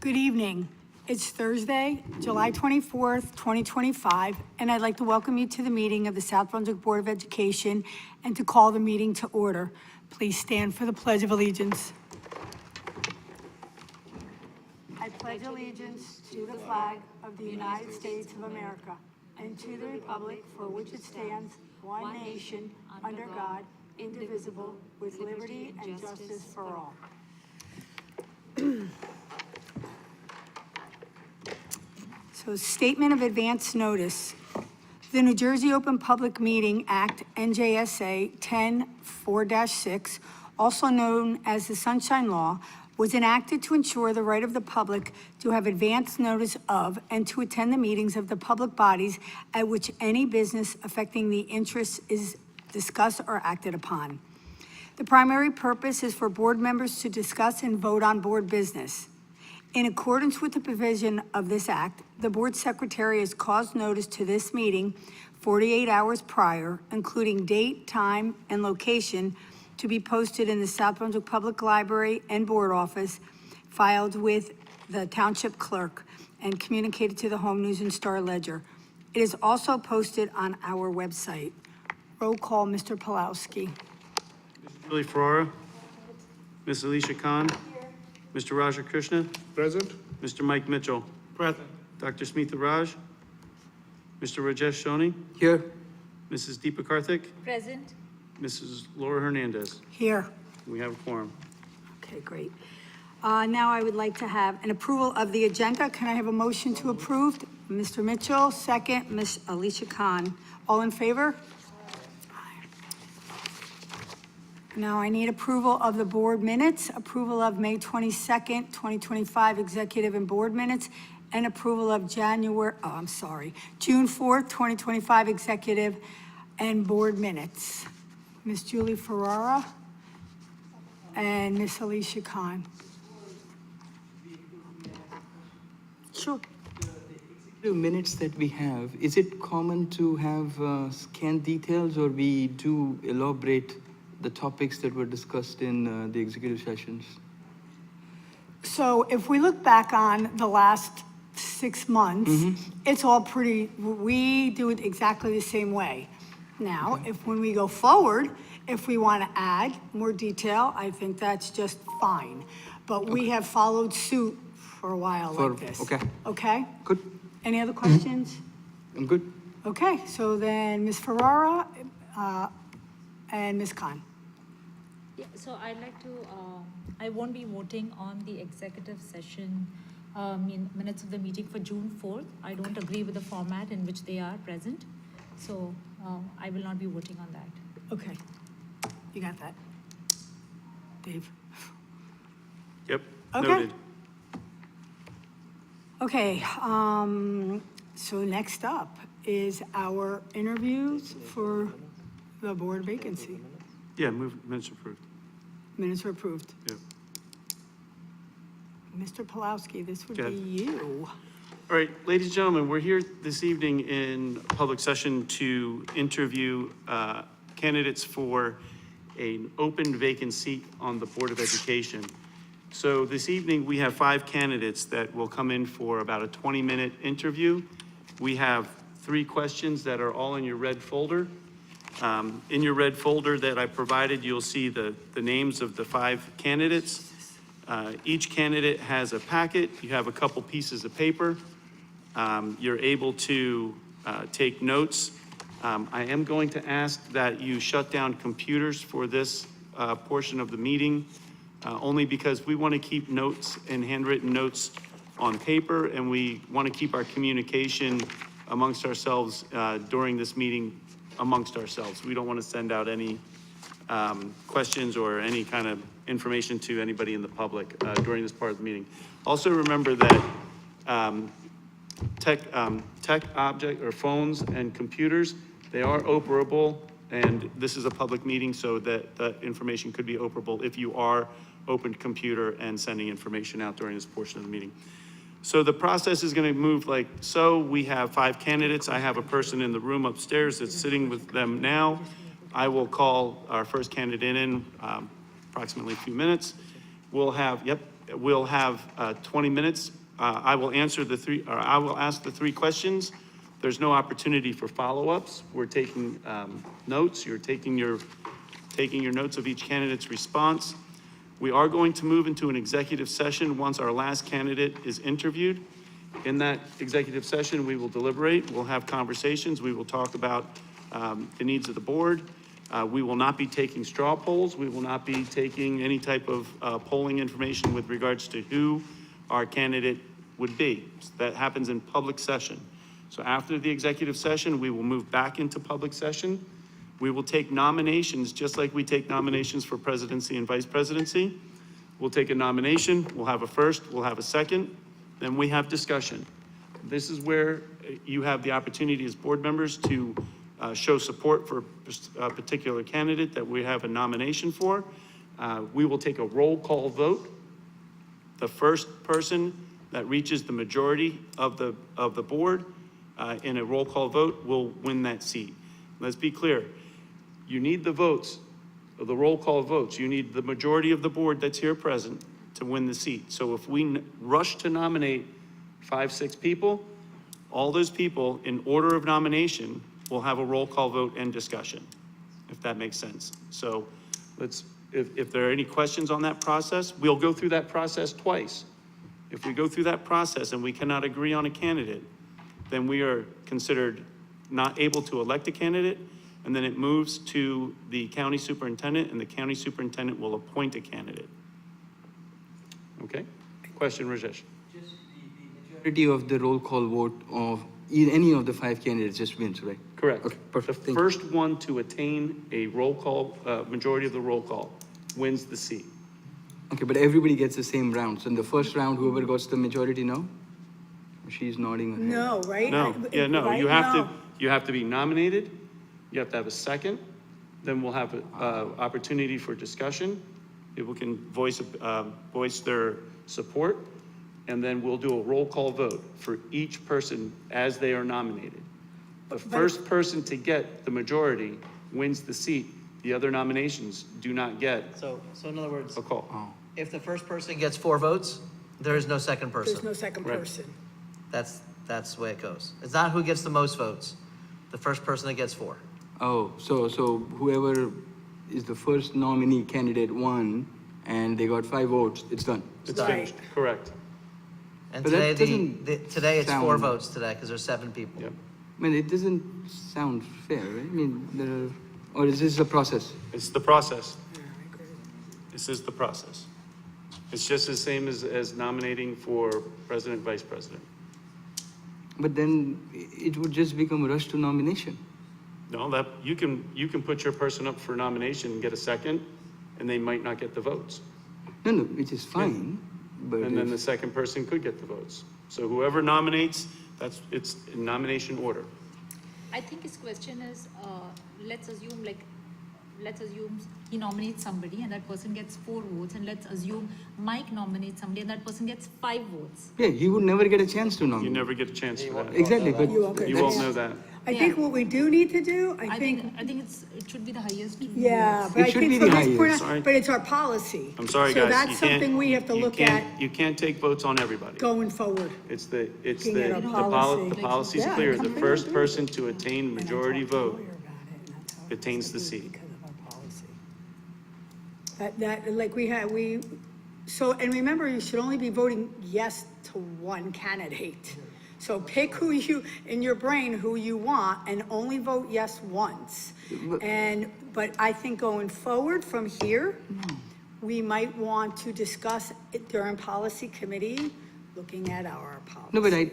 Good evening. It's Thursday, July 24th, 2025, and I'd like to welcome you to the meeting of the South Brunswick Board of Education and to call the meeting to order. Please stand for the Pledge of Allegiance. I pledge allegiance to the flag of the United States of America and to the republic for which it stands, one nation, under God, indivisible, with liberty and justice for all. So, statement of advance notice. The New Jersey Open Public Meeting Act, NJSA 10-4-6, also known as the Sunshine Law, was enacted to ensure the right of the public to have advance notice of and to attend the meetings of the public bodies at which any business affecting the interests is discussed or acted upon. The primary purpose is for board members to discuss and vote on board business. In accordance with the provision of this act, the board secretary has caused notice to this meeting 48 hours prior, including date, time, and location, to be posted in the South Brunswick Public Library and Board Office, filed with the Township Clerk, and communicated to the Home News and Star Ledger. It is also posted on our website. Roll call, Mr. Pulowski. Mrs. Julie Ferrara. Ms. Alicia Khan. Mr. Raja Krishna. Present. Mr. Mike Mitchell. Present. Dr. Smitha Raj. Mr. Rajesh Shoni. Here. Mrs. Deepa Karthik. Present. Mrs. Laura Hernandez. Here. We have a quorum. Okay, great. Now I would like to have an approval of the agenda. Can I have a motion to approve? Mr. Mitchell, second. Ms. Alicia Khan. All in favor? Now I need approval of the board minutes, approval of May 22nd, 2025 executive and board minutes, and approval of June 4th, 2025 executive and board minutes. Ms. Julie Ferrara and Ms. Alicia Khan. Sure. The minutes that we have, is it common to have scanned details, or we do elaborate the topics that were discussed in the executive sessions? So if we look back on the last 6 months, it's all pretty, we do it exactly the same way. Now, when we go forward, if we want to add more detail, I think that's just fine. But we have followed suit for a while like this. Okay. Okay? Good. Any other questions? I'm good. Okay, so then Ms. Ferrara and Ms. Khan. Yeah, so I'd like to, I won't be voting on the executive session minutes of the meeting for June 4th. I don't agree with the format in which they are present. So I will not be voting on that. Okay, you got that? Dave? Yep, Okay. noted. Okay, so next up is our interviews for the board vacancy. Yeah, minutes approved. Minutes are approved. Yep. Mr. Pulowski, this would Go be ahead. you. All right, ladies and gentlemen, we're here this evening in public session to interview candidates for an open vacant seat on the Board of Education. So this evening, we have 5 candidates that will come in for about a 20-minute interview. We have 3 questions that are all in your red folder. In your red folder that I provided, you'll see the names of the 5 candidates. Each candidate has a packet. You have a couple pieces of paper. You're able to take notes. I am going to ask that you shut down computers for this portion of the meeting, only because we want to keep notes and handwritten notes on paper, and we want to keep our communication amongst ourselves during this meeting amongst ourselves. We don't want to send out any questions or any kind of information to anybody in the public during this part of the meeting. Also remember that tech object or phones and computers, they are operable, and this is a public meeting, so that information could be operable if you are opened computer and sending information out during this portion of the meeting. So the process is going to move like so. We have 5 candidates. I have a person in the room upstairs that's sitting with them now. I will call our first candidate in approximately a few minutes. We'll have, we'll have 20 minutes. I will ask the three questions. There's no opportunity for follow-ups. We're taking notes. You're taking your notes of each candidate's response. We are going to move into an executive session once our last candidate is interviewed. In that executive session, we will deliberate, we'll have conversations, we will talk about the needs of the board. We will not be taking straw polls. We will not be taking any type of polling information with regards to who our candidate would be. That happens in public session. So after the executive session, we will move back into public session. We will take nominations just like we take nominations for presidency and vice presidency. We'll take a nomination, we'll have a first, we'll have a second, then we have discussion. This is where you have the opportunity as board members to show support for a particular candidate that we have a nomination for. We will take a roll call vote. The first person that reaches the majority of the board in a roll call vote will win that seat. Let's be clear. You need the votes, the roll call votes. You need the majority of the board that's here present to win the seat. So if we rush to nominate 5, 6 people, all those people in order of nomination will have a roll call vote and discussion, if that makes sense. So if there are any questions on that process, we'll go through that process twice. If we go through that process and we cannot agree on a candidate, then we are considered not able to elect a candidate, and then it moves to the county superintendent, and the county superintendent will appoint a candidate. Okay? Question, Rajesh? Just the majority of the roll call vote of any of the 5 candidates just wins, right? Correct. Okay, perfect. The Thank you. first one to attain a roll call, majority of the roll call, wins the seat. Okay, but everybody gets the same round. So in the first round, whoever got the majority, no? She's nodding her head. No, right? No, yeah, no, Right? you have No. to be nominated, you have to have a second, then we'll have an opportunity for discussion. People can voice their support, and then we'll do a roll call vote for each person as they are nominated. The first person to get the majority wins the seat. The other nominations do not get So in other words, a call. if the first person gets 4 votes, there is no second There's person. no second Right. person. That's the way it goes. It's not who gets the most votes. The first person that gets 4. Oh, so whoever is the first nominee candidate won, and they got 5 votes, it's done. It's Right. finished, correct. And But today, that today it's 4 sound- votes today, because there's 7 people. Yep. I mean, it doesn't sound fair, right? I mean, or is this a process? It's the process. This is the process. It's just the same as nominating for president, vice president. But then it would just become a rush to nomination. No, that, you can put your person up for nomination and get a second, and they might not get the votes. No, which is fine, but And then if- the second person could get the votes. So whoever nominates, it's in nomination order. I think his question is, let's assume he nominates somebody and that person gets 4 votes, and let's assume Mike nominates somebody and that person gets 5 votes. yeah, he would never get a chance to You nominate. never get a chance for that. Exactly, but You won't get You that. won't know that. I think what we do need to do, I think, I think it should be the highest. yeah, votes. but I It should think be from the this point highest. on, Sorry. but it's our policy. I'm sorry, So guys. that's you can't- something we have to you look can't- at You can't take votes on everybody. going forward. It's the Looking at our policy. the policy's Yeah, clear. come The bring first it. person to attain majority And I talked to a vote lawyer about it, and that's how attains the it's seat. because of our policy. That, like so, and remember, you should only be voting yes to one candidate. So pick who you, in your brain, who you want, and only vote yes once. But I think going forward from here, we might want to discuss it during policy committee, looking at our policy. no, but I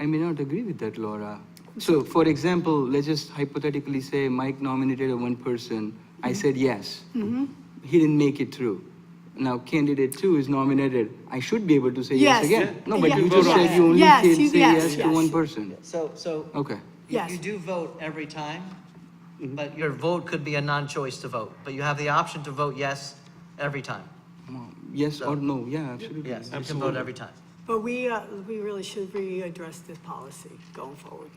may not agree with that, Laura. So, for example, let's just hypothetically say Mike nominated one person. I said yes. He didn't make it through. Now, candidate 2 is nominated. I should be able to say yes Yes. again. Yeah. No, but Yeah. you You just vote on said it. you only Yes, can you- say yes, yes to yes. one person. So Okay. Yes. you do vote every time, but your vote could be a non-choice to vote. But you have the option to vote yes every time. Yes or no? Yeah, absolutely. Yes, you can Absolutely. vote every time. But we really should readdress this policy going forward.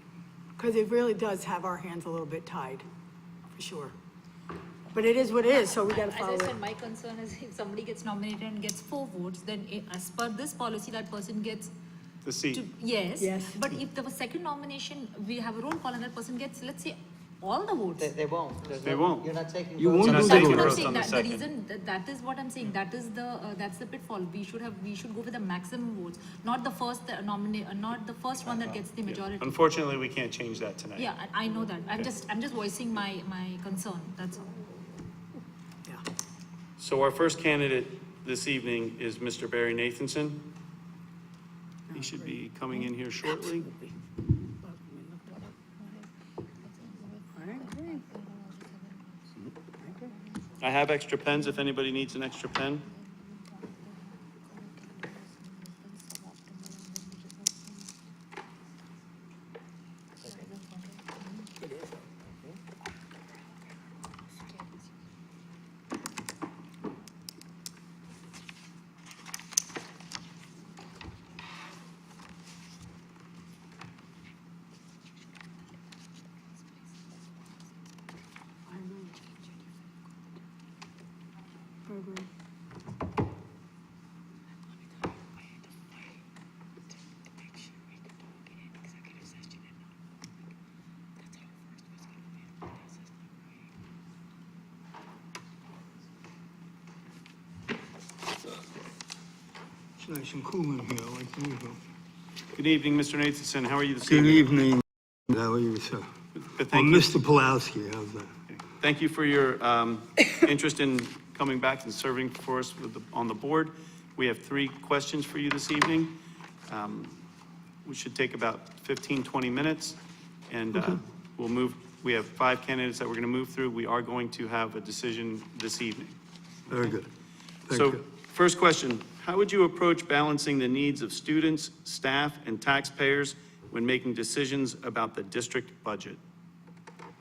Because it really does have our hands a little bit tied, for sure. But it is what it is, so we gotta As follow I it. said, my concern is if somebody gets nominated and gets 4 votes, then as per this policy, that person gets The seat. yes. Yes. But if the second nomination, we have a roll call and that person gets, let's say, all the votes. They won't. They won't. You're not taking You votes. won't Not do That's taking what I'm votes saying, on the that the second. reason, that is what I'm saying, that is that's the pitfall. We should go with the maximum votes, not the first not the first one that gets the majority. Unfortunately, we can't change that tonight. Yeah, I know that. I'm just voicing my concern, that's all. So our first candidate this evening is Mr. Barry Nathanson. He should be coming in here shortly. I have extra pens if anybody needs an extra pen. It's nice and cool in here, like usual. Good evening, Mr. Nathanson. How are you this Good evening? evening. How are you, sir? Good, Oh, thank you. Mr. Pulowski, how's that? Thank you for your interest in coming back and serving for us on the board. We have 3 questions for you this evening. We should take about 15, 20 minutes, and we'll move. We have 5 candidates that we're going to move through. We are going to have a decision this evening. Very good. Thank So, you. first question, how would you approach balancing the needs of students, staff, and taxpayers when making decisions about the district budget?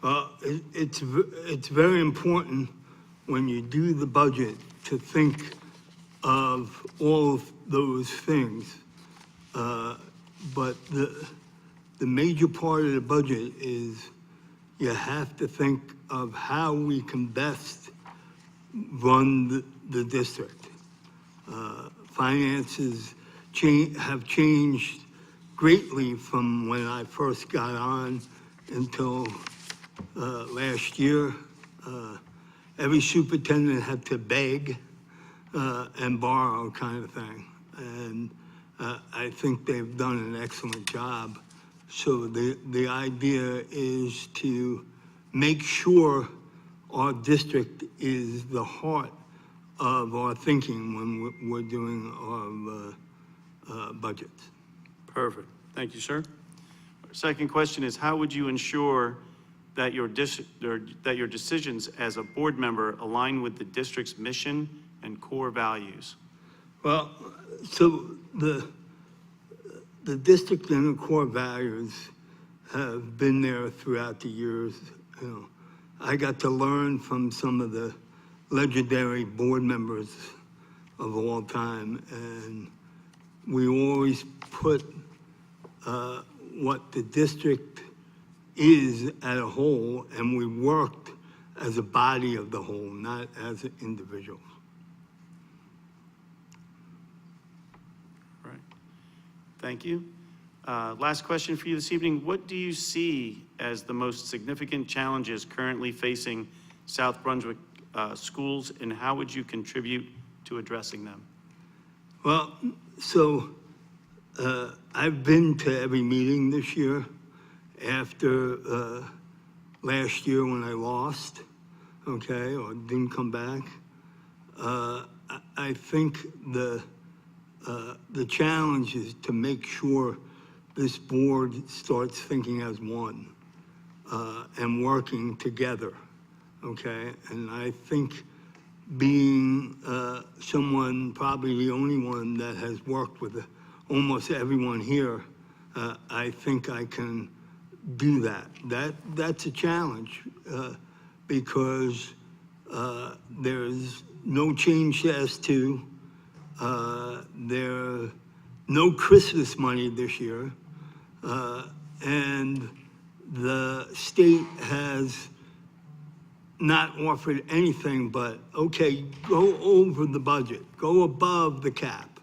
Well, it's very important when you do the budget to think of all of those things. But the major part of the budget is you have to think of how we can best run the district. Finances have changed greatly from when I first got on until last year. Every superintendent had to beg and borrow kind of thing. And I think they've done an excellent job. So the idea is to make sure our district is the heart of our thinking when we're doing our budgets. Perfect. Thank you, sir. Our second question is, how would you ensure that your decisions as a board member align with the district's mission and core values? Well, so the district and the core values have been there throughout the years. You know, I got to learn from some of the legendary board members of all time, and we always put what the district is as a whole, and we worked as a body of the whole, not as individuals. Right. Thank you. Last question for you this evening. What do you see as the most significant challenges currently facing South Brunswick schools, and how would you contribute to addressing them? Well, so I've been to every meeting this year after last year when I lost, okay, or didn't come back. I think the challenge is to make sure this board starts thinking as one and working together, okay? And I think being someone, probably the only one that has worked with almost everyone here, I think I can do that. That's a challenge because there's no change to S2. There's no Christmas money this year. And the state has not offered anything but, okay, go over the budget, go above the cap,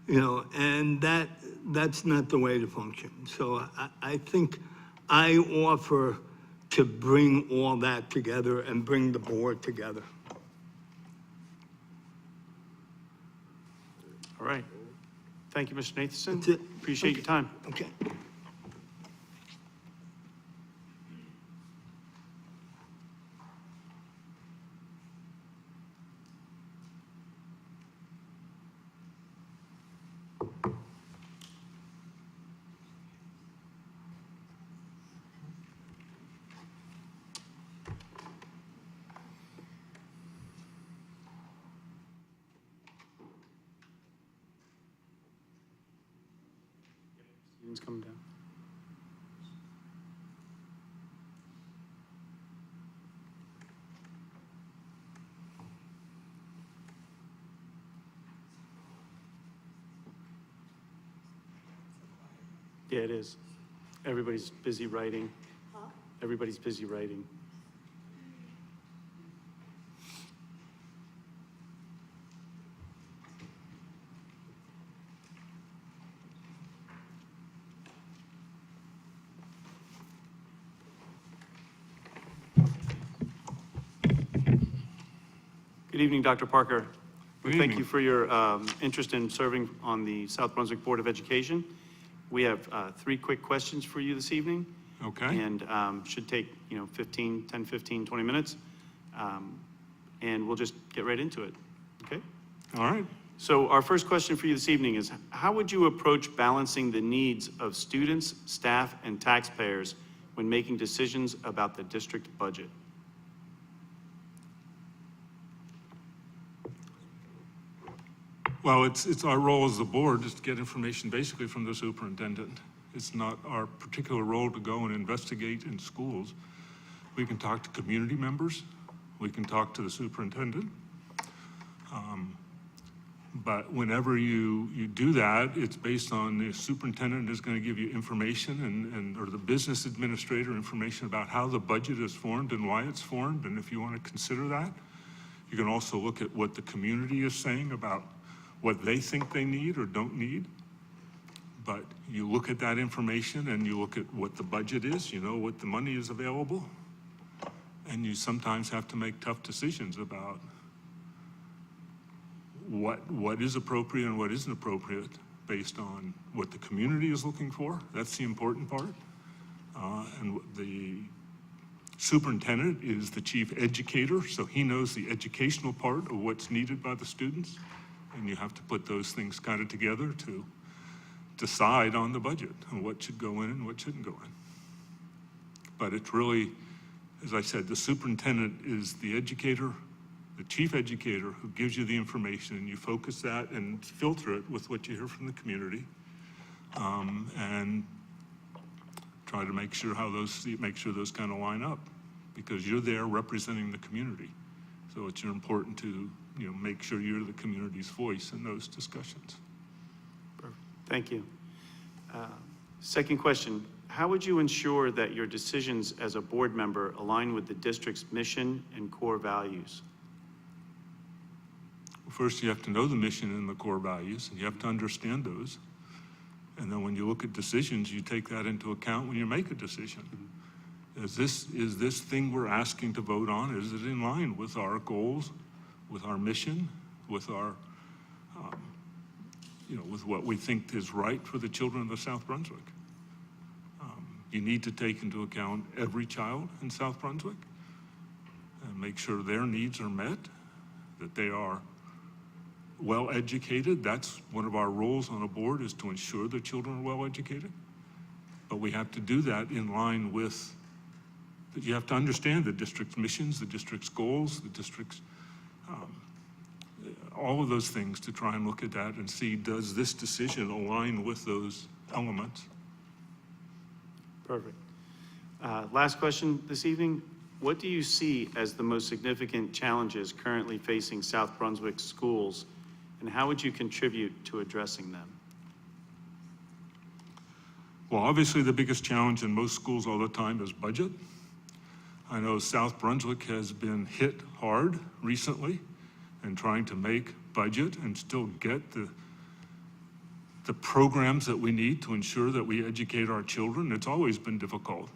you know, and that's not the way to function. So I think I offer to bring all that together and bring the board together. All right. Thank you, Mr. Nathanson. That's it. Appreciate Okay. your time. Okay. Students come down. Yeah, it is. Everybody's busy writing. Everybody's busy writing. Good evening, Dr. Parker. Good Thank evening. you for your interest in serving on the South Brunswick Board of Education. We have 3 quick questions for you this evening. Okay. And should take, 10, 15, 20 minutes. And we'll just get right into it, okay? All right. So our first question for you this evening is, how would you approach balancing the needs of students, staff, and taxpayers when making decisions about the district budget? Well, it's our role as the board is to get information basically from the superintendent. It's not our particular role to go and investigate in schools. We can talk to community members. We can talk to the superintendent. But whenever you do that, it's based on the superintendent is going to give you information or the business administrator information about how the budget is formed and why it's formed. And if you want to consider that, you can also look at what the community is saying about what they think they need or don't need. But you look at that information and you look at what the budget is, you know what the money is available. And you sometimes have to make tough decisions about what is appropriate and what isn't appropriate based on what the community is looking for. That's the important part. And the superintendent is the chief educator, so he knows the educational part of what's needed by the students. And you have to put those things kind of together to decide on the budget and what should go in and what shouldn't go in. But it's really, as I said, the superintendent is the educator, the chief educator who gives you the information, and you focus that and filter it with what you hear from the community, and try to make sure those kind of line up, because you're there representing the community. So it's important to make sure you're the community's voice in those discussions. Perfect. Thank you. Second question, how would you ensure that your decisions as a board member align with the district's mission and core values? First, you have to know the mission and the core values, and you have to understand those. And then when you look at decisions, you take that into account when you make a decision. Is this thing we're asking to vote on, is it in line with our goals, with our mission, with our, with what we think is right for the children of the South Brunswick? You need to take into account every child in South Brunswick and make sure their needs are met, that they are well educated. That's one of our roles on a board, is to ensure the children are well educated. But we have to do that in line with, that you have to understand the district's missions, the district's goals, the district's, all of those things, to try and look at that and see, does this decision align with those elements? Perfect. Last question this evening. What do you see as the most significant challenges currently facing South Brunswick schools, and how would you contribute to addressing them? Well, obviously the biggest challenge in most schools all the time is budget. I know South Brunswick has been hit hard recently in trying to make budget and still get the programs that we need to ensure that we educate our children. It's always been difficult.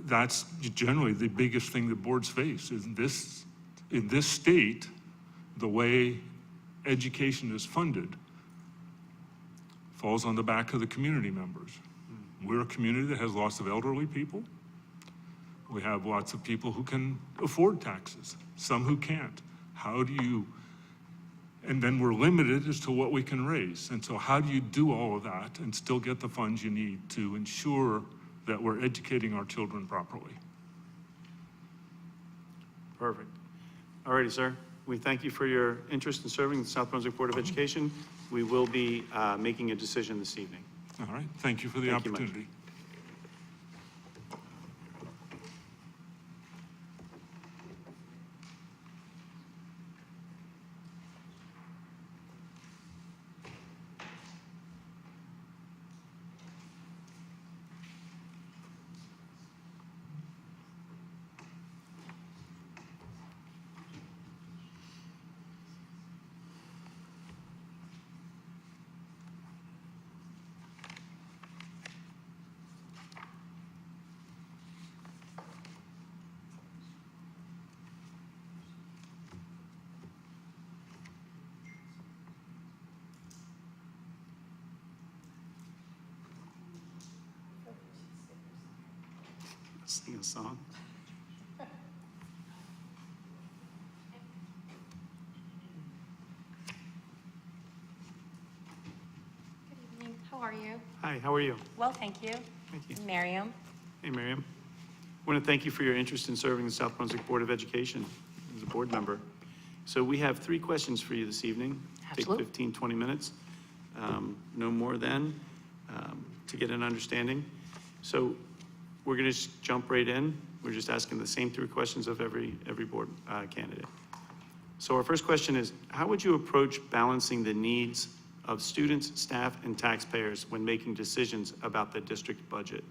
That's generally the biggest thing that boards face is in this state, the way education is funded falls on the back of the community members. We're a community that has lots of elderly people. We have lots of people who can afford taxes, some who can't. And then we're limited as to what we can raise. And so how do you do all of that and still get the funds you need to ensure that we're educating our children properly? Perfect. All righty, sir. We thank you for your interest in serving the South Brunswick Board of Education. We will be making a decision this evening. All right, thank you for the Thank you, Mike. opportunity. Sing a song. Good evening. How are you? Hi, how are you? Well, thank you. Thank you. Miriam. Hey, Miriam. I want to thank you for your interest in serving the South Brunswick Board of Education as a board member. So we have 3 questions for you this evening. Absolutely. Take 15, 20 minutes, no more than, to get an understanding. So we're going to just jump right in. We're just asking the same 3 questions of every board candidate. So our first question is, how would you approach balancing the needs of students, staff, and taxpayers when making decisions about the district budget?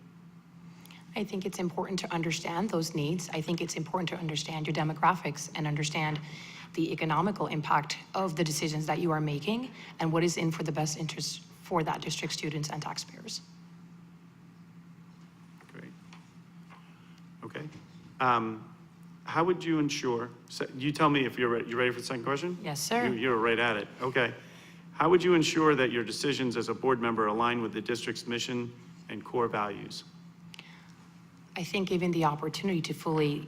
I think it's important to understand those needs. I think it's important to understand your demographics and understand the economical impact of the decisions that you are making and what is in for the best interest for that district students and taxpayers. Great. Okay. How would you ensure, so you tell me if you're ready. You ready for the second question? Yes, sir. You're right at it. Okay. How would you ensure that your decisions as a board member align with the district's mission and core values? I think given the opportunity to fully,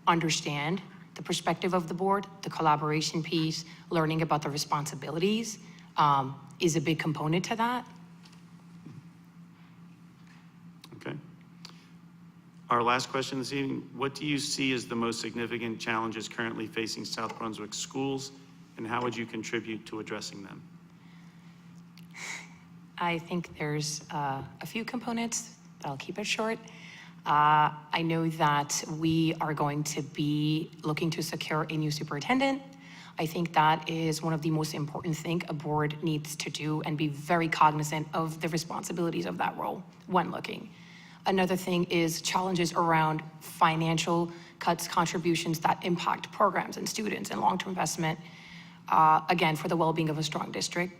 understand the perspective of the board, the collaboration piece, learning about the responsibilities is a big component to that. Okay. Our last question this evening, what do you see as the most significant challenges currently facing South Brunswick schools, and how would you contribute to addressing them? I think there's a few components, but I'll keep it short. I know that we are going to be looking to secure a new superintendent. I think that is one of the most important things a board needs to do and be very cognizant of the responsibilities of that role when looking. Another thing is challenges around financial cuts, contributions that impact programs and students and long-term investment, again, for the well-being of a strong district.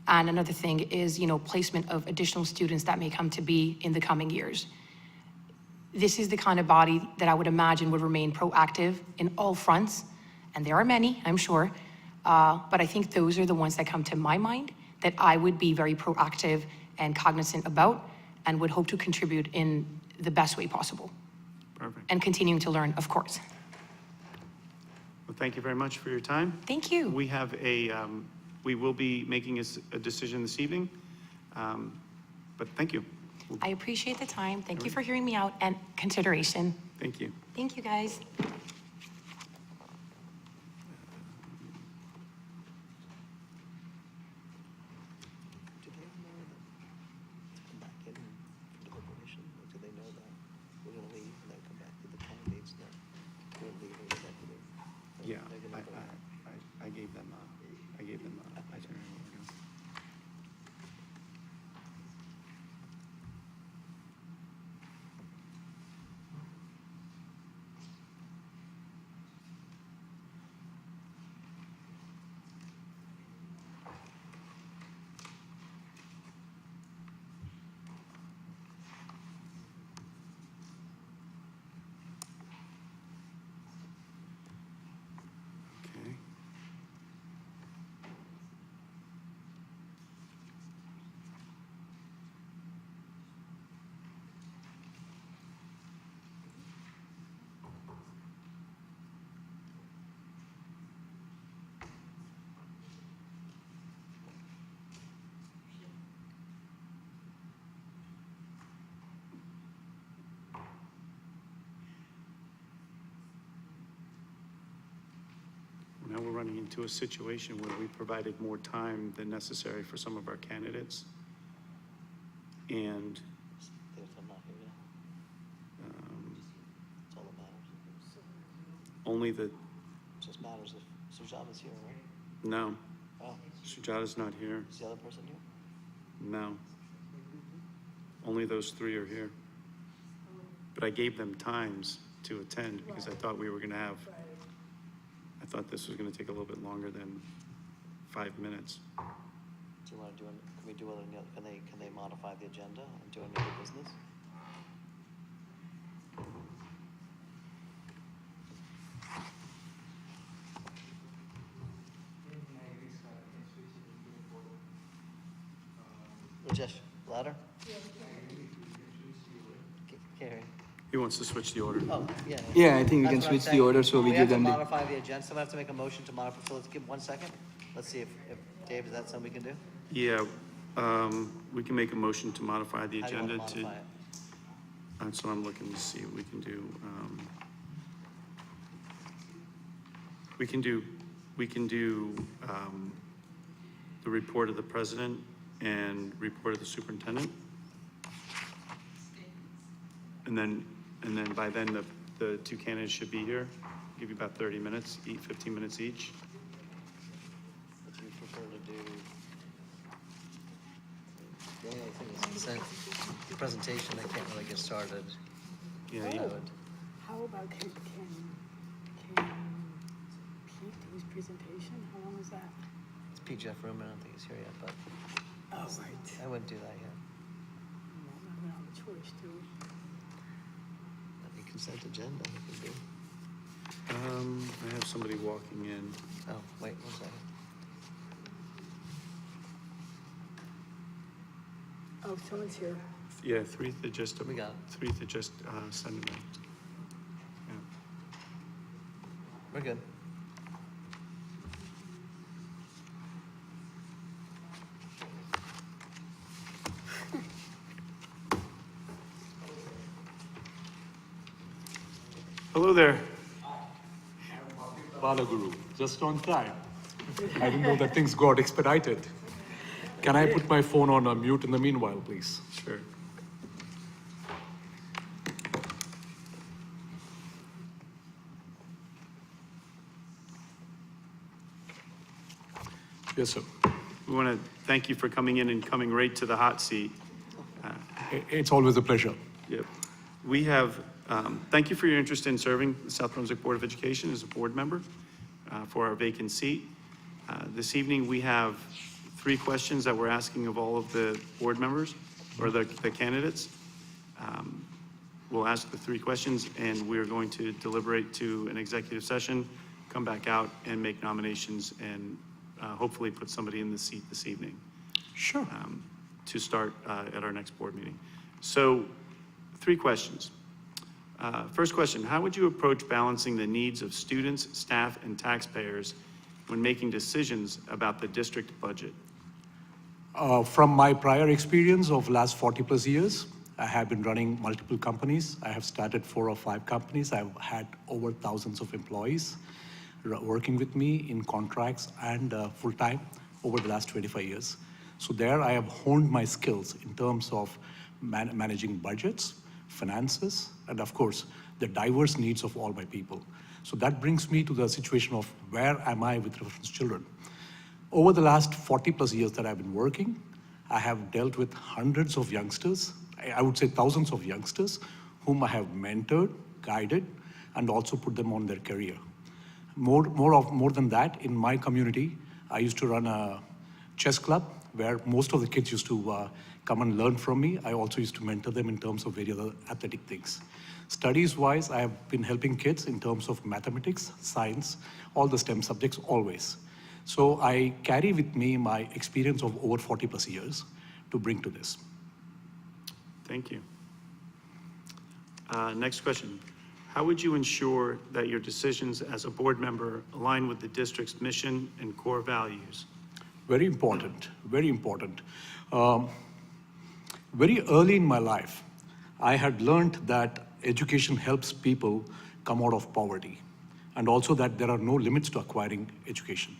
And another thing is, placement of additional students that may come to be in the coming years. This is the kind of body that I would imagine would remain proactive in all fronts, and there are many, I'm sure, but I think those are the ones that come to my mind that I would be very proactive and cognizant about and would hope to contribute in the best way possible. Perfect. And continuing to learn, of course. Well, thank you very much for your time. Thank you. We have we will be making a decision this evening, but thank you. I appreciate the time. Thank you for hearing me out and consideration. Thank you. Thank you, guys. Do they know that to come back in for deliberation? Or do they know that we're gonna leave and then come back to the candidates that we're leaving executive? Yeah, They're gonna go- I gave them itinerary. running into a situation where we provided more time than necessary for some of our candidates. And If I'm not here, yeah, that's all that matters. only the, It just matters if Sujata's here, right? no, Oh, Sujata's not here. is the other person here? No. Only those three are here. But I gave them times to attend because I thought we were gonna have, I thought this was gonna take a little bit longer than 5 minutes. Do you wanna do, can we do other, can they modify the agenda and do any other business? Rajesh, louder? Carrie. He wants to switch the order. Oh, yeah. Yeah, I think we That's can what I'm switch the saying. order, so we give them have the- to modify the agenda, so we have to make a motion to modify, so let's give 1 second. Let's see if Dave, is that something we can do? Yeah, we can make a motion to modify the How do you wanna agenda to, modify it? that's what I'm looking to see what we can do. We can do the report of the president and report of the superintendent. And then by then, the two candidates should be here. Give you about 30 minutes, 15 minutes each. What do you prefer to do? The only other thing is consent, the presentation, they can't really get started. Yeah, I you- would. How about, can Pete do his presentation? How long is that? It's Pete Jeff Room, I don't think he's here yet, but Oh, right. I wouldn't do that yet. I'm not gonna have a choice, do we? That'd be consent agenda, we could do. I have somebody walking in. Oh, wait, 1 second. Oh, someone's here. Yeah, three to just, We got it. three to just send them out. Yeah. We're good. Hello there. Balaguru, just on time. I didn't know that things got expedited. Can I put my phone on mute in the meanwhile, please? Sure. Yes, sir. We want to thank you for coming in and coming right to the hot seat. It's always a pleasure. Yep. We have, thank you for your interest in serving the South Brunswick Board of Education as a board member for our vacant seat. This evening, we have 3 questions that we're asking of all of the board members or the candidates. We'll ask the 3 questions and we're going to deliberate to an executive session, come back out and make nominations and hopefully put somebody in the seat this evening. Sure. To start at our next board meeting. So, 3 questions. First question, how would you approach balancing the needs of students, staff, and taxpayers when making decisions about the district budget? From my prior experience of last 40 plus years, I have been running multiple companies. I have started 4 or 5 companies. I've had over thousands of employees working with me in contracts and full-time over the last 25 years. So there I have honed my skills in terms of managing budgets, finances, and of course, the diverse needs of all my people. So that brings me to the situation of where am I with reference to children. Over the last 40 plus years that I've been working, I have dealt with hundreds of youngsters, I would say thousands of youngsters, whom I have mentored, guided, and also put them on their career. More than that, in my community, I used to run a chess club where most of the kids used to come and learn from me. I also used to mentor them in terms of various other athletic things. Studies-wise, I have been helping kids in terms of mathematics, science, all the STEM subjects always. So I carry with me my experience of over 40 plus years to bring to this. Thank you. Next question. How would you ensure that your decisions as a board member align with the district's mission and core values? Very important, very important. Very early in my life, I had learned that education helps people come out of poverty. and also that there are no limits to acquiring education.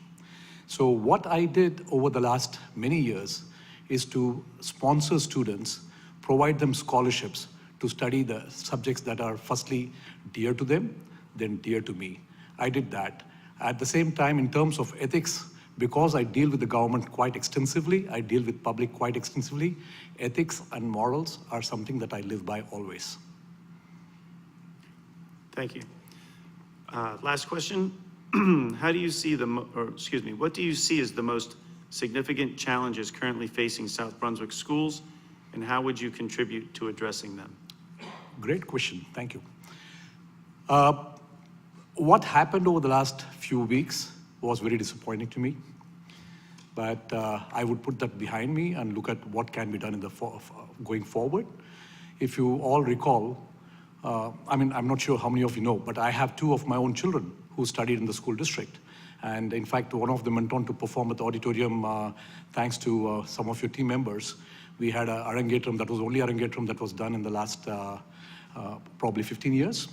So what I did over the last many years is to sponsor students, provide them scholarships to study the subjects that are firstly dear to them, then dear to me. I did that. At the same time, in terms of ethics, because I deal with the government quite extensively, I deal with public quite extensively, ethics and morals are something that I live by always. Thank you. Last question. How do you see what do you see as the most significant challenges currently facing South Brunswick schools, and how would you contribute to addressing them? Great question, thank you. What happened over the last few weeks was very disappointing to me, but I would put that behind me and look at what can be done in the going forward. If you all recall, I'm not sure how many of you know, but I have 2 of my own children who studied in the school district. And in fact, one of them went on to perform at the auditorium thanks to some of your team members. We had a arangetram, that was the only arangetram that was done in the last probably 15 years.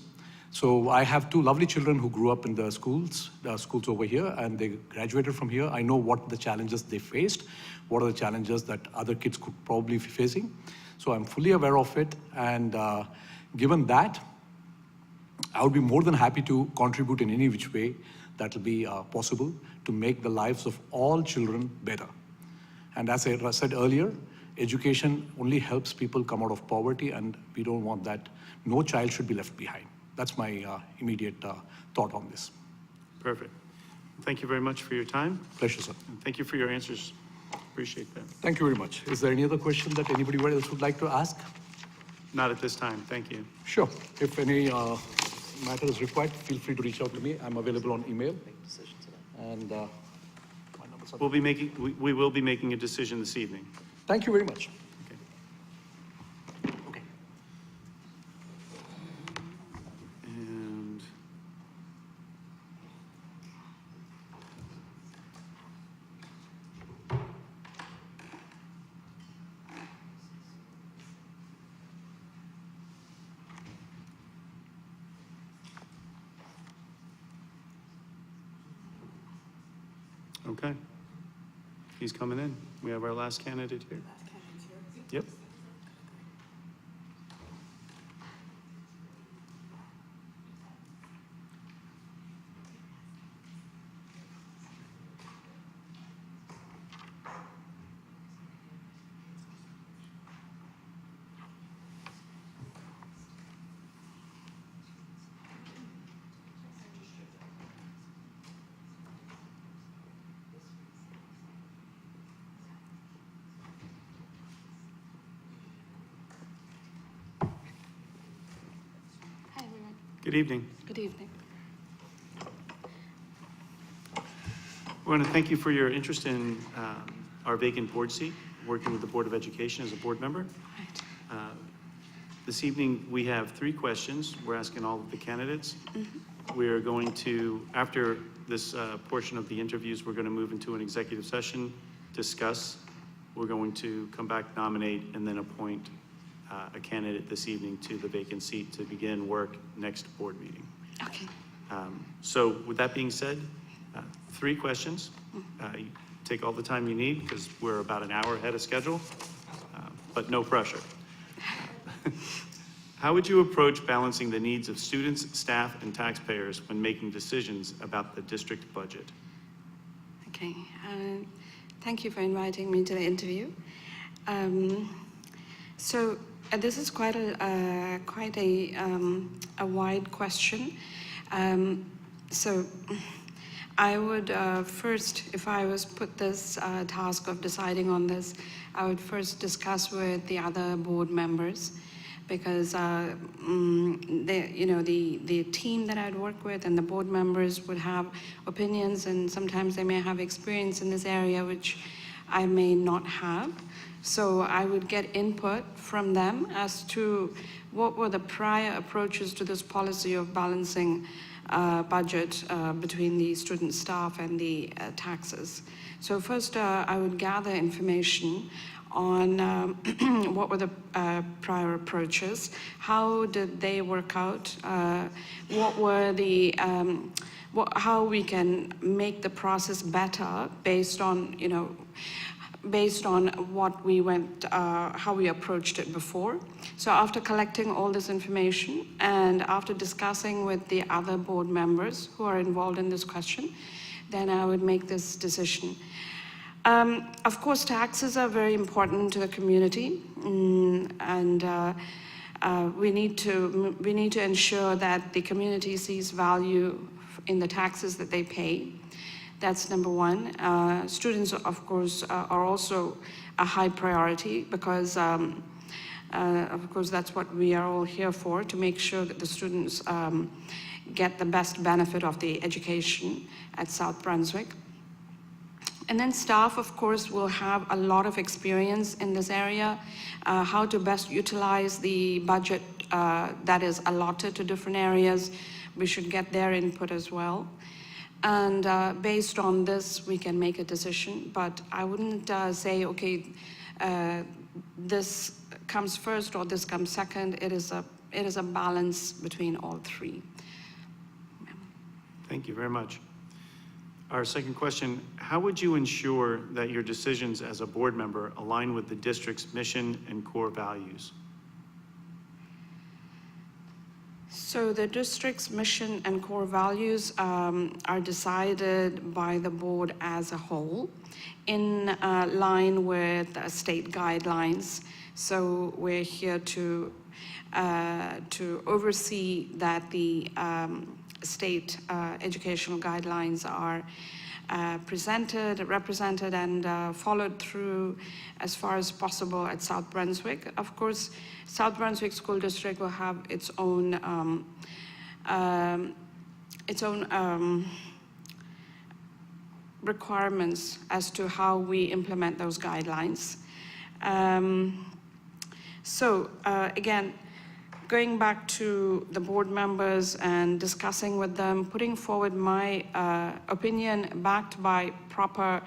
So I have 2 lovely children who grew up in the schools over here, and they graduated from here. I know what the challenges they faced, what are the challenges that other kids could probably be facing. So I'm fully aware of it, and given that, I would be more than happy to contribute in any which way that will be possible to make the lives of all children better. And as I said earlier, education only helps people come out of poverty, and we don't want that. No child should be left behind. That's my immediate thought on this. Perfect. Thank you very much for your time. Pleasure, sir. And thank you for your answers. Appreciate that. Thank you very much. Is there any other question that anybody else would like to ask? Not at this time. Thank you. Sure. If any matter is required, feel free to reach out to me. I'm available on email. And my numbers are... We will be making a decision this evening. Thank you very much. Okay. And okay. He's coming in. We have our last candidate here. Yep. Hi, everyone. Good evening. Good evening. We want to thank you for your interest in our vacant board seat, working with the Board of Education as a board member. Right. This evening, we have 3 questions we're asking all of the candidates. We're going to, after this portion of the interviews, we're going to move into an executive session, discuss. We're going to come back, nominate, and then appoint a candidate this evening to the vacant seat to begin work next board meeting. Okay. So with that being said, 3 questions. You take all the time you need because we're about an hour ahead of schedule, but no pressure. How would you approach balancing the needs of students, staff, and taxpayers when making decisions about the district budget? Okay. Thank you for inviting me to the interview. So this is quite a wide question. So I would first, if I was put this task of deciding on this, I would first discuss with the other board members, because the team that I'd work with and the board members would have opinions, and sometimes they may have experience in this area which I may not have. So I would get input from them as to what were the prior approaches to this policy of balancing budget between the student, staff, and the taxes. So first I would gather information on what were the prior approaches, how did they work out, what were the, how we can make the process better based on, based on what we went, how we approached it before. So after collecting all this information and after discussing with the other board members who are involved in this question, then I would make this decision. Of course, taxes are very important to the community, and we need to ensure that the community sees value in the taxes that they pay. That's number one. Students, of course, are also a high priority because, of course, that's what we are all here for, to make sure that the students get the best benefit of the education at South Brunswick. And then staff, of course, will have a lot of experience in this area, how to best utilize the budget that is allotted to different areas. We should get their input as well. And based on this, we can make a decision. But I wouldn't say, okay, this comes first or this comes second. It is a balance between all three. Thank you very much. Our second question, how would you ensure that your decisions as a board member align with the district's mission and core values? So the district's mission and core values are decided by the board as a whole in line with state guidelines. So we're here to oversee that the state educational guidelines are represented and followed through as far as possible at South Brunswick. Of course, South Brunswick School District will have its own requirements as to how we implement those guidelines. Again, going back to the board members and discussing with them, putting forward my opinion backed by proper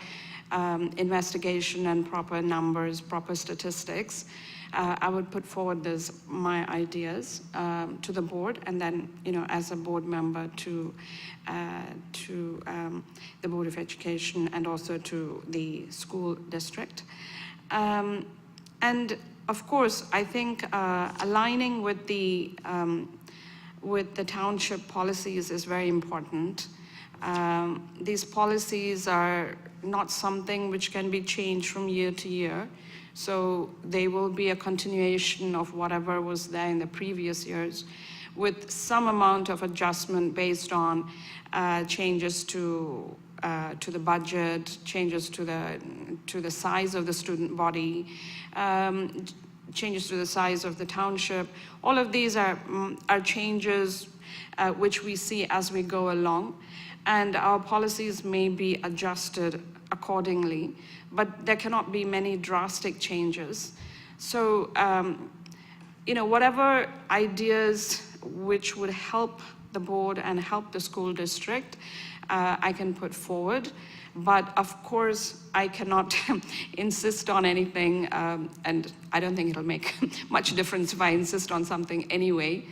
investigation and proper numbers, proper statistics, I would put forward my ideas to the board, and then, as a board member to the Board of Education and also to the school district. And of course, I think aligning with the township policies is very important. These policies are not something which can be changed from year to year. So they will be a continuation of whatever was there in the previous years, with some amount of adjustment based on changes to the budget, changes to the size of the student body, changes to the size of the township. All of these are changes which we see as we go along, and our policies may be adjusted accordingly, but there cannot be many drastic changes. So, whatever ideas which would help the board and help the school district, I can put forward. But of course, I cannot insist on anything, and I don't think it'll make much difference if I insist on something anyway.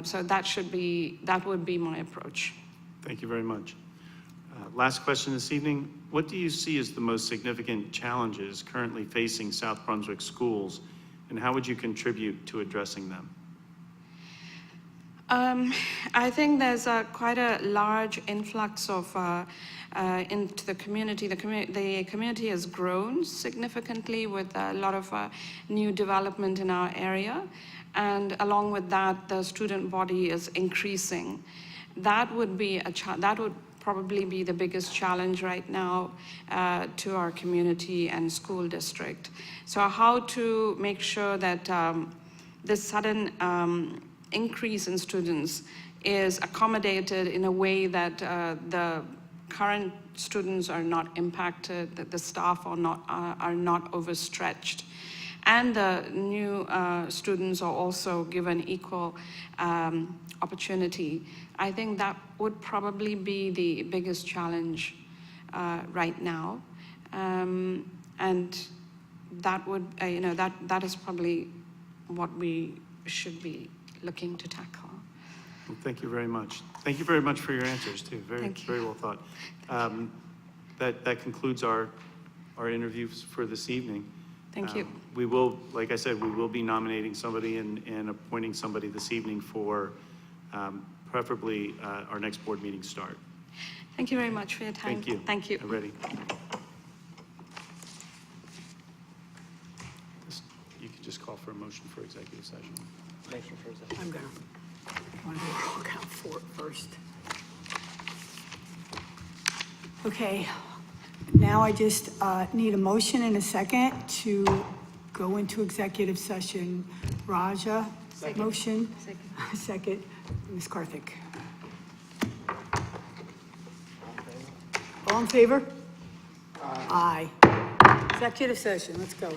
So that would be my approach. Thank you very much. Last question this evening. What do you see as the most significant challenges currently facing South Brunswick schools, and how would you contribute to addressing them? I think there's quite a large influx of into the community. The community has grown significantly with a lot of new development in our area, and along with that, the student body is increasing. That would be that would probably be the biggest challenge right now to our community and school district. So how to make sure that this sudden increase in students is accommodated in a way that the current students are not impacted, that the staff are not overstretched, and the new students are also given equal opportunity. I think that would probably be the biggest challenge right now. And that would, that is probably what we should be looking to tackle. Well, thank you very much. Thank you very much for your answers, too. Very, Thank you. very well thought. That concludes our interviews for this evening. Thank you. We will, like I said, we will be nominating somebody and appointing somebody this evening for preferably our next board meeting start. Thank you very much for your time. Thank you. Thank you. I'm ready. You can just call for a motion for executive session. Motion for executive. I'm gonna, want to roll count for it first. Okay, now I just need a motion and a second to go into executive session. Raja, motion. Second, Ms. Karthik. All in favor? Aye. Executive session, let's go.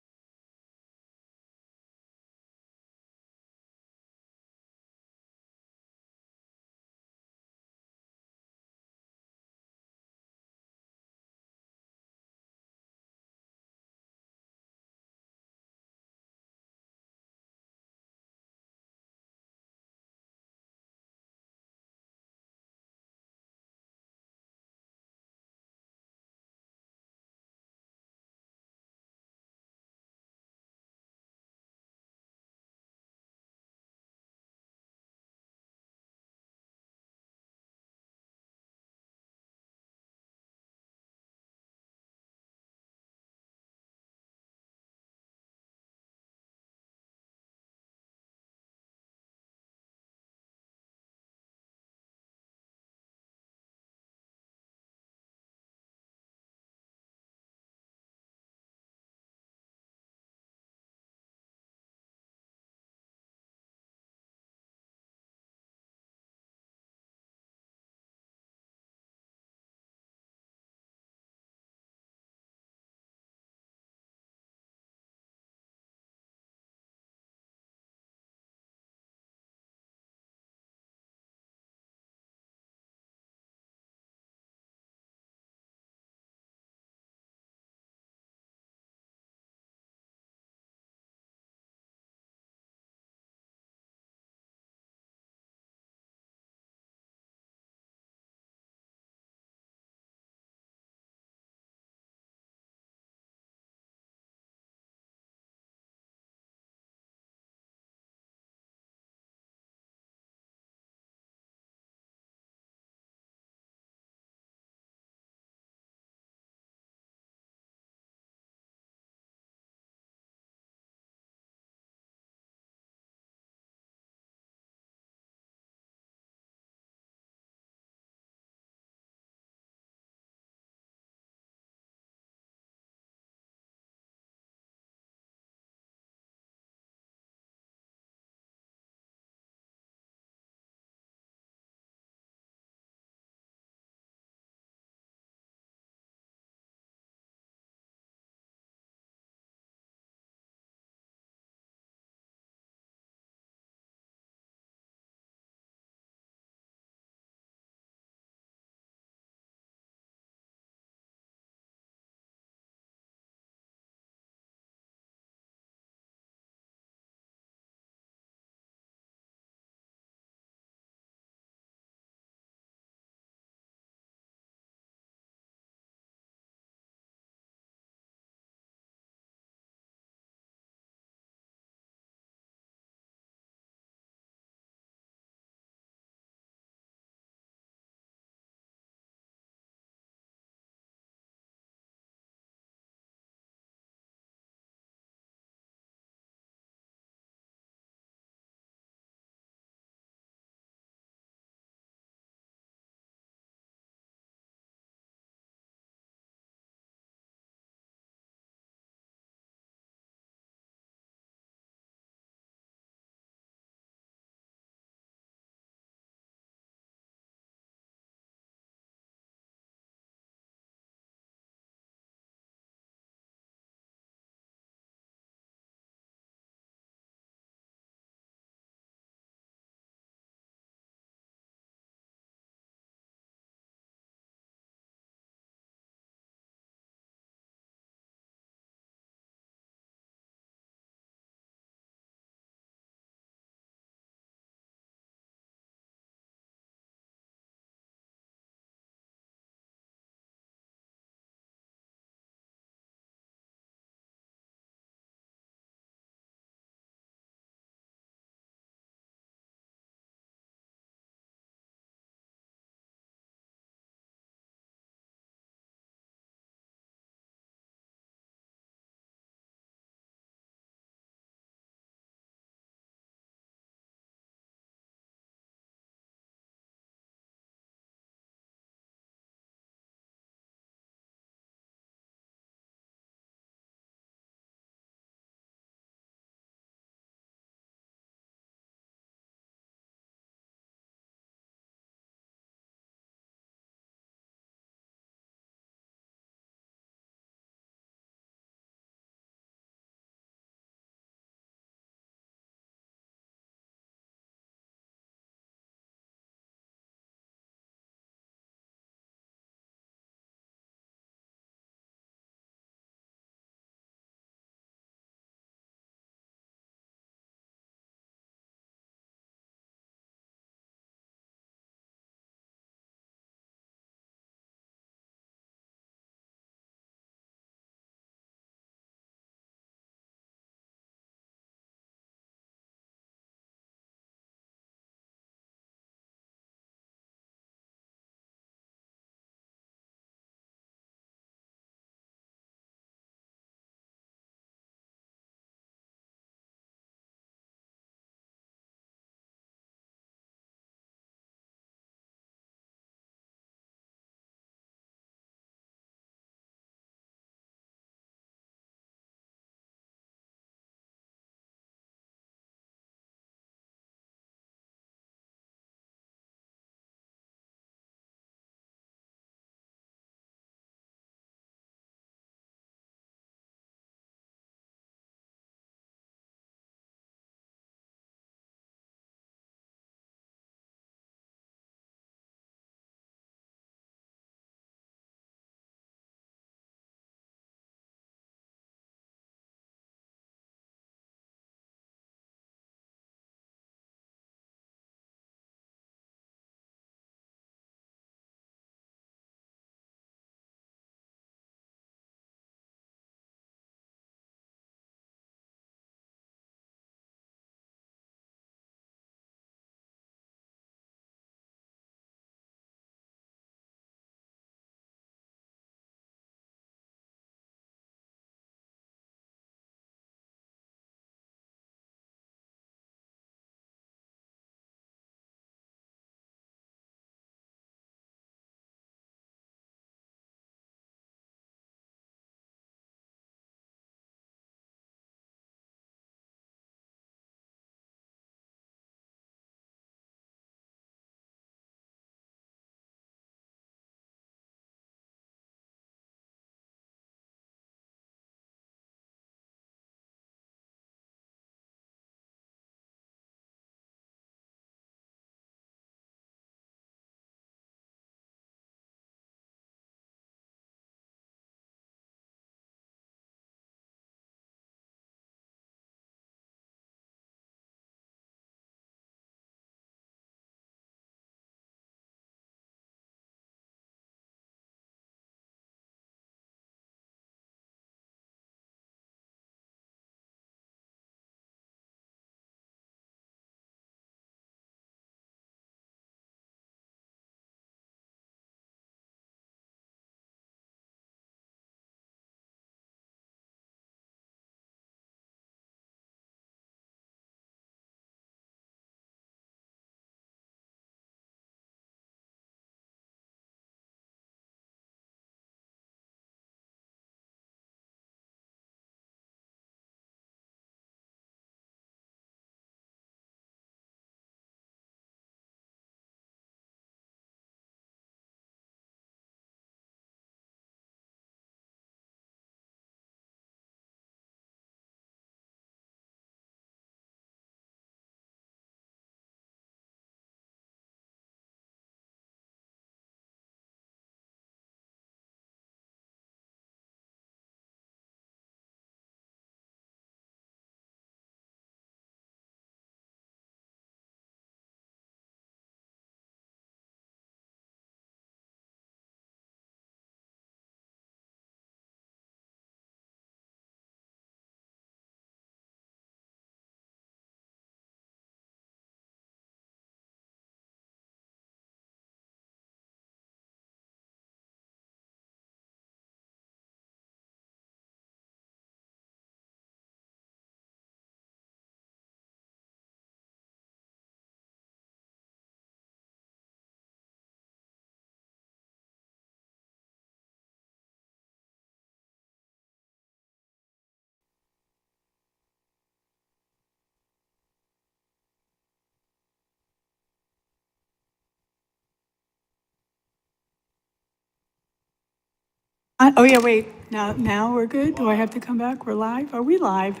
Oh, yeah, wait, now we're good? Do I have to come back? We're live? Are we live?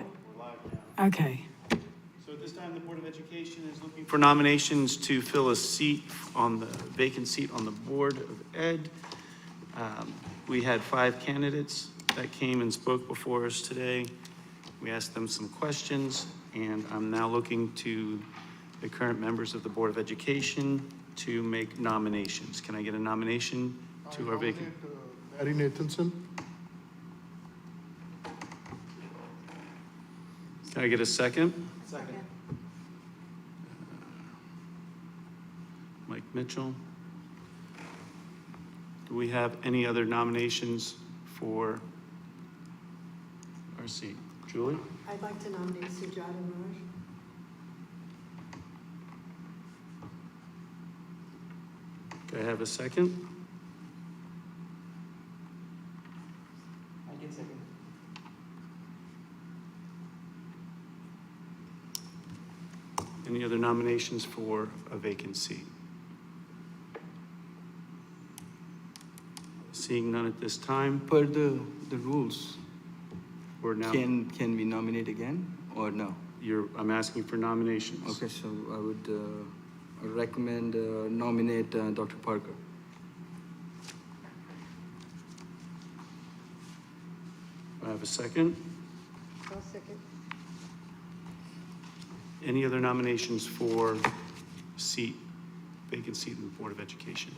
Okay. So at this time, the Board of Education is looking for nominations to fill a seat on the vacant seat on the Board of Ed. We had 5 candidates that came and spoke before us today. We asked them some questions, and I'm now looking to the current members of the Board of Education to make nominations. Can I get a nomination to our vacant? Barry Nathanson. Can I get a second? Second. Mike Mitchell. Do we have any other nominations for our seat? Julie? I'd like to nominate Sujata Raj. Do I have a second? I can second. Any other nominations for a vacant seat? Seeing none at this time, Per the rules, we're now, can we nominate again or no? I'm asking for nominations. Okay, so I would recommend nominate Dr. Parker. Do I have a second? I'll second. Any other nominations for seat, vacant seat in the Board of Education?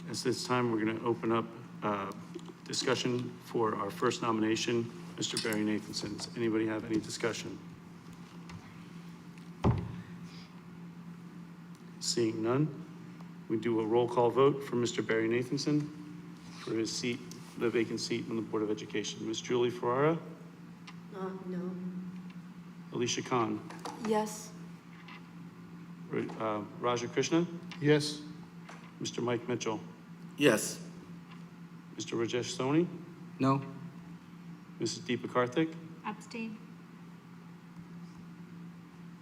At this time, we're going to open up discussion for our first nomination, Mr. Barry Nathanson. Does anybody have any discussion? Seeing none, we do a roll call vote for Mr. Barry Nathanson for his seat, the vacant seat on the Board of Education. Ms. Julie Ferrara? No. Alicia Khan? Yes. Raja Krishna? Yes. Mr. Mike Mitchell? Yes. Mr. Rajesh Soni? No? Mrs. Deepa Karthik? Abstain.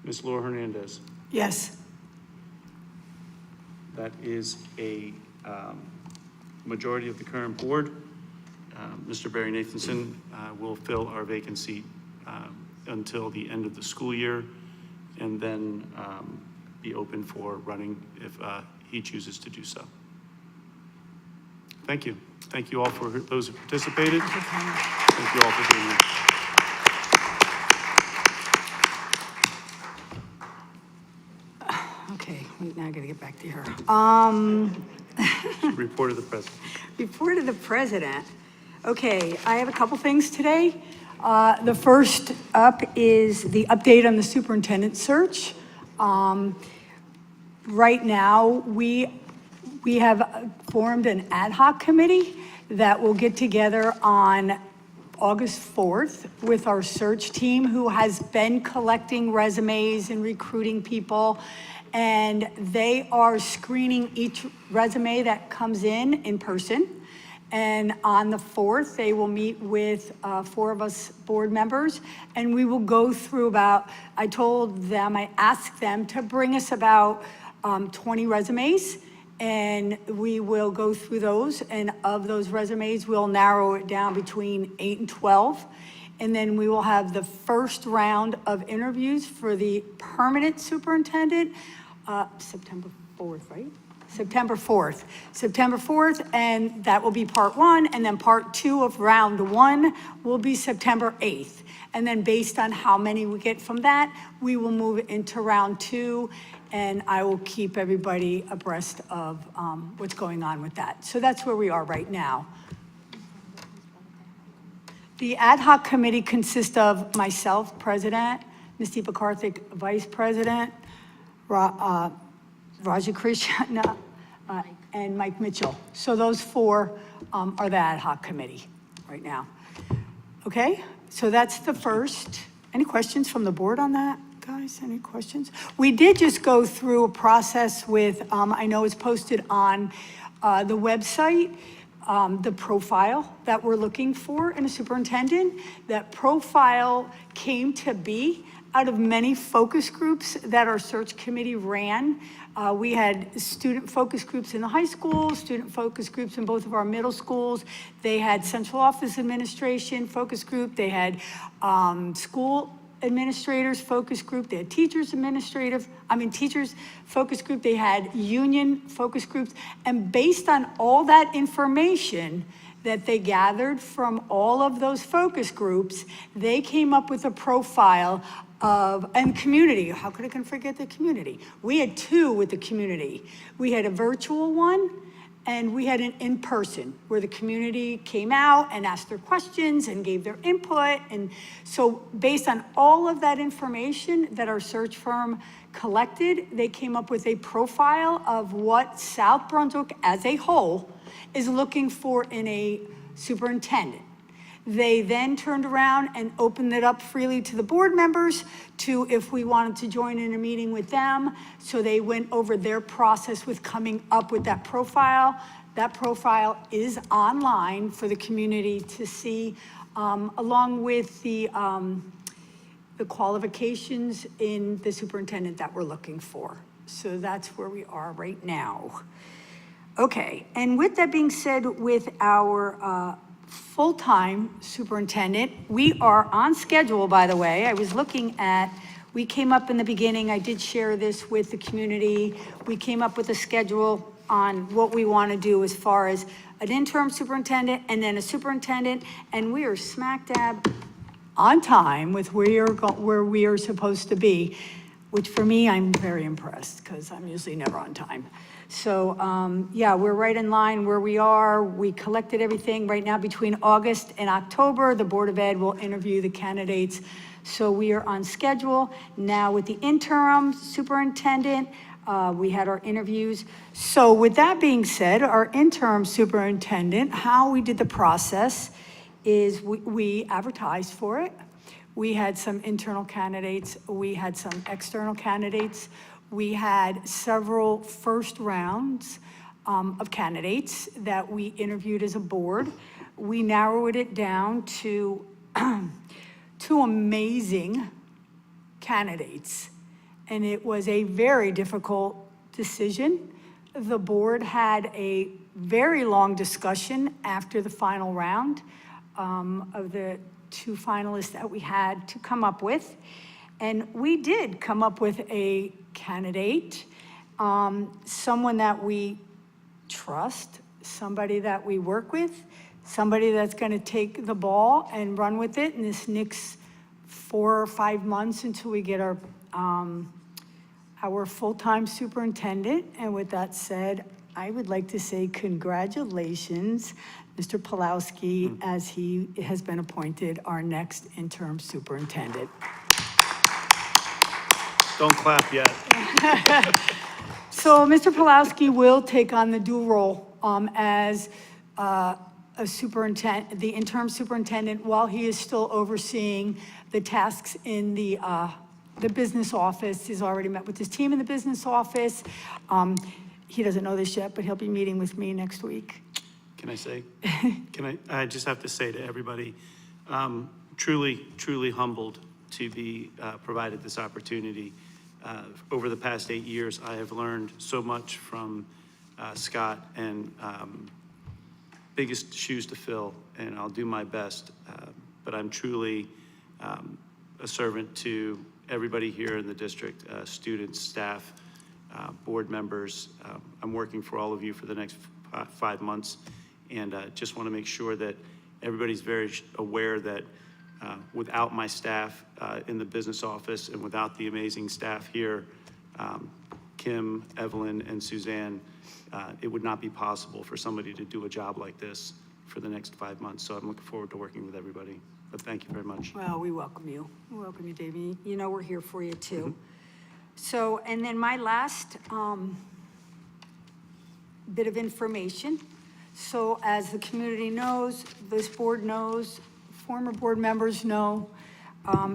Ms. Laura Hernandez? Yes. That is a majority of the current board. Mr. Barry Nathanson will fill our vacant seat until the end of the school year, and then be open for running if he chooses to do so. Thank you. Thank you all for those who participated. Thank you all for being here. Okay, now I gotta get back to here. Report of the president. Report of the president. Okay, I have a couple things today. The first up is the update on the superintendent search. Right now, we have formed an ad hoc committee that will get together on August 4th with our search team, who has been collecting resumes and recruiting people. And they are screening each resume that comes in person. And on the 4th, they will meet with 4 of us board members, and we will go through I asked them to bring us about 20 resumes, and we will go through those, and of those resumes, we'll narrow it down between 8 and 12. And then we will have the first round of interviews for the permanent superintendent, September 4th, right? September 4th, and that will be part 1, and then part 2 of round 1 will be September 8th. And then based on how many we get from that, we will move into round 2, and I will keep everybody abreast of what's going on with that. So that's where we are right now. The ad hoc committee consists of myself, president, Ms. Deepa Karthik, vice president, Raja Krishna, and Mike Mitchell. So those 4 are the ad hoc committee right now. Okay, so that's the first. Any questions from the board on that, guys? Any questions? We did just go through a process with, I know it's posted on the website, the profile that we're looking for in a superintendent. That profile came to be out of many focus groups that our search committee ran. We had student focus groups in the high school, student focus groups in both of our middle schools. They had central office administration focus group. They had school administrators focus group. They had teachers focus group. They had union focus groups. And based on all that information that they gathered from all of those focus groups, they came up with a profile and community. How could I forget the community? We had two with the community. We had a virtual one, and we had an in-person where the community came out and asked their questions and gave their input. And so based on all of that information that our search firm collected, they came up with a profile of what South Brunswick as a whole is looking for in a superintendent. They then turned around and opened it up freely to the board members to if we wanted to join in a meeting with them. So they went over their process with coming up with that profile. That profile is online for the community to see, along with the qualifications in the superintendent that we're looking for. So that's where we are right now. Okay, and with that being said, with our full-time superintendent, we are on schedule, by the way. I was looking at, we came up in the beginning, I did share this with the community. We came up with a schedule on what we want to do as far as an interim superintendent and then a superintendent, and we are smack dab on time with where we are supposed to be, which for me, I'm very impressed because I'm usually never on time. So, yeah, we're right in line where we are. We collected everything right now between August and October. The Board of Ed will interview the candidates. So we are on schedule. Now with the interim superintendent, we had our interviews. So with that being said, our interim superintendent, how we did the process is we advertised for it. We had some internal candidates. We had some external candidates. We had several first rounds of candidates that we interviewed as a board. We narrowed it down to two amazing candidates, and it was a very difficult decision. The board had a very long discussion after the final round of the two finalists that we had to come up with. And we did come up with a candidate, someone that we trust, somebody that we work with, somebody that's going to take the ball and run with it in this next 4 or 5 months until we get our full-time superintendent. And with that said, I would like to say congratulations, Mr. Pulowski, as he has been appointed our next interim superintendent. Don't clap yet. So Mr. Pulowski will take on the dual role as a superintendent, the interim superintendent, while he is still overseeing the tasks in the business office. He's already met with his team in the business office. He doesn't know this yet, but he'll be meeting with me next week. Can I say, I just have to say to everybody, truly humbled to be provided this opportunity. Over the past 8 years, I have learned so much from Scott, and biggest shoes to fill, and I'll do my best. But I'm truly a servant to everybody here in the district, students, staff, board members. I'm working for all of you for the next 5 months, and just want to make sure that everybody's very aware that without my staff in the business office and without the amazing staff here, Kim, Evelyn, and Suzanne, it would not be possible for somebody to do a job like this for the next 5 months. So I'm looking forward to working with everybody. But thank you very much. Well, we welcome you. We welcome you, Davey. You know we're here for you, too. So, and then my last bit of information. So as the community knows, this board knows, former board members know,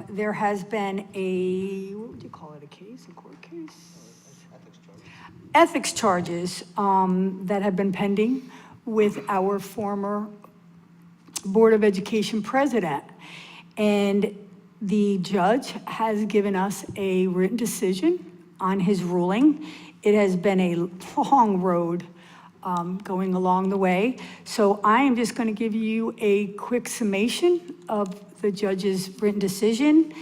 there has been a, what would you call it, a case, a court case? Ethics charges that have been pending with our former Board of Education president. And The judge has given us a written decision on his ruling. It has been a long road going along the way. So I am just going to give you a quick summation of the judge's written decision,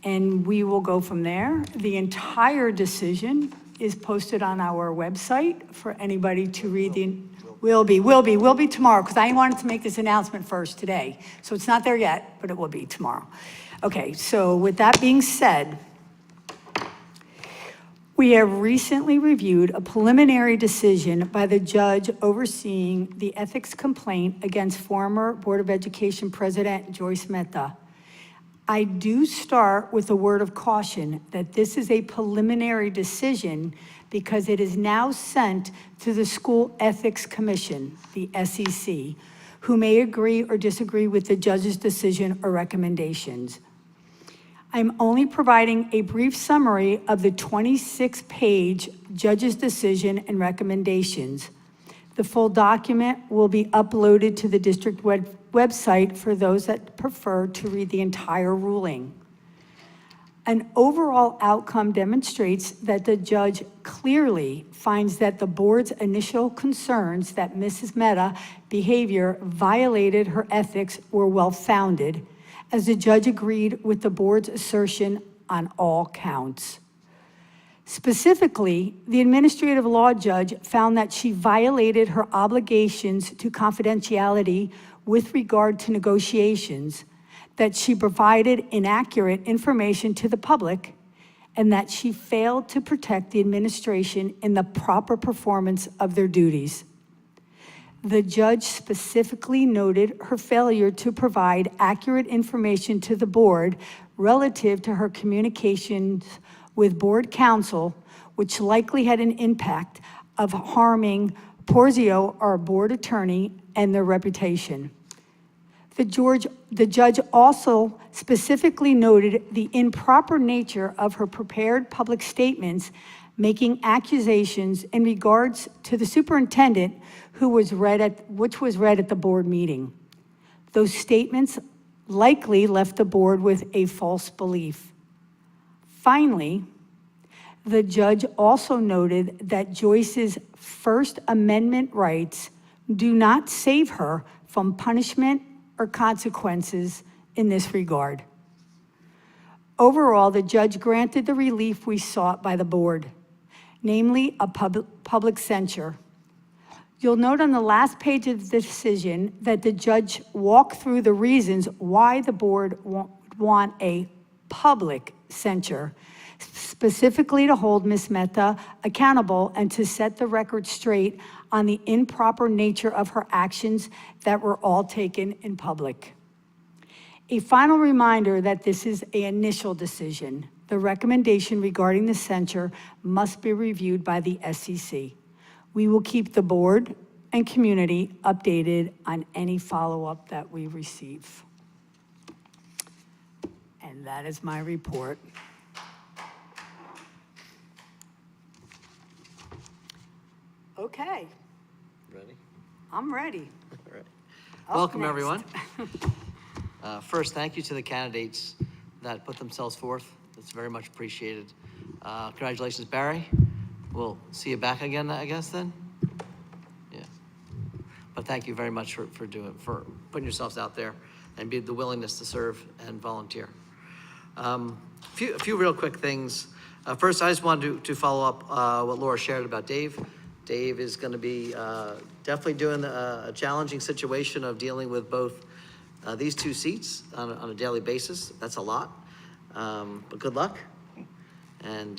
and we will go from there. The entire decision is posted on our website for anybody to read. Will be tomorrow, because I wanted to make this announcement first today. So it's not there yet, but it will be tomorrow. Okay, so with that being said, we have recently reviewed a preliminary decision by the judge overseeing the ethics complaint against former Board of Education President Joyce Mehta. I do start with a word of caution that this is a preliminary decision because it is now sent to the School Ethics Commission, the SEC, who may agree or disagree with the judge's decision or recommendations. I'm only providing a brief summary of the 26-page judge's decision and recommendations. The full document will be uploaded to the district website for those that prefer to read the entire ruling. An overall outcome demonstrates that the judge clearly finds that the board's initial concerns that Mrs. Mehta's behavior violated her ethics were well-founded, as the judge agreed with the board's assertion on all counts. Specifically, the administrative law judge found that she violated her obligations to confidentiality with regard to negotiations, that she provided inaccurate information to the public, and that she failed to protect the administration in the proper performance of their duties. The judge specifically noted her failure to provide accurate information to the board relative to her communications with board counsel, which likely had an impact of harming Porzio, our board attorney, and their reputation. The judge also specifically noted the improper nature of her prepared public statements, making accusations in regards to the superintendent which was read at the board meeting. Those statements likely left the board with a false belief. Finally, the judge also noted that Joyce's First Amendment rights do not save her from punishment or consequences in this regard. Overall, the judge granted the relief we sought by the board, namely a public censure. You'll note on the last page of the decision that the judge walked through the reasons why the board want a public censure, specifically to hold Ms. Mehta accountable and to set the record straight on the improper nature of her actions that were all taken in public. A final reminder that this is an initial decision. The recommendation regarding the censure must be reviewed by the SEC. We will keep the board and community updated on any follow-up that we receive. And that is my report. Okay, Ready? I'm ready. All right. Up Welcome, next. everyone. First, thank you to the candidates that put themselves forth. It's very much appreciated. Congratulations, Barry. We'll see you back again, I guess, then? Yeah. But thank you very much for putting yourselves out there and the willingness to serve and volunteer. A few real quick things. First, I just wanted to follow up what Laura shared about Dave. Dave is going to be definitely doing a challenging situation of dealing with both these two seats on a daily basis. That's a lot, but good luck, and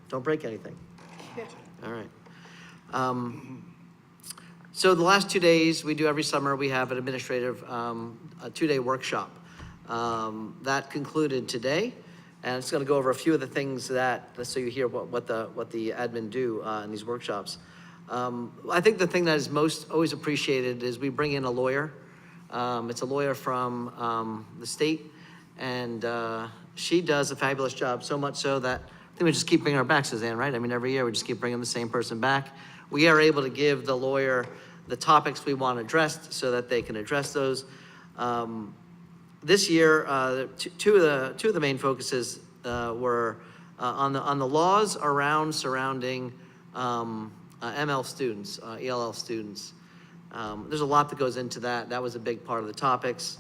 don't break anything. All right. So the last 2 days, we do every summer, we have an administrative, a 2-day workshop. That concluded today, and it's gonna go over a few of the things that, so you hear what the admin do in these workshops. I think the thing that is most always appreciated is we bring in a lawyer. It's a lawyer from the state, and she does a fabulous job, so much so that I think we just keep bringing her back, Suzanne, right? I mean, every year we just keep bringing the same person back. We are able to give the lawyer the topics we want addressed so that they can address those. This year, two of the main focuses were on the laws surrounding ML students, ELL students. There's a lot that goes into that. That was a big part of the topics.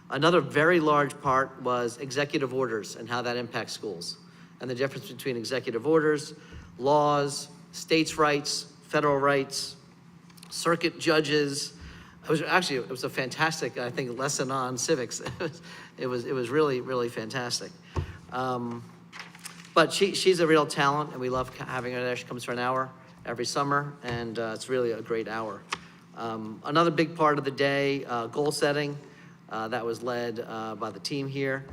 Another very large part was executive orders and how that impacts schools, and the difference between executive orders, laws, states' rights, federal rights, circuit judges. It was a fantastic, I think, lesson on civics. It was really, really fantastic. But she's a real talent, and we love having her there. She comes for an hour every summer, and it's really a great hour. Another big part of the day, goal setting, that was led by the team here,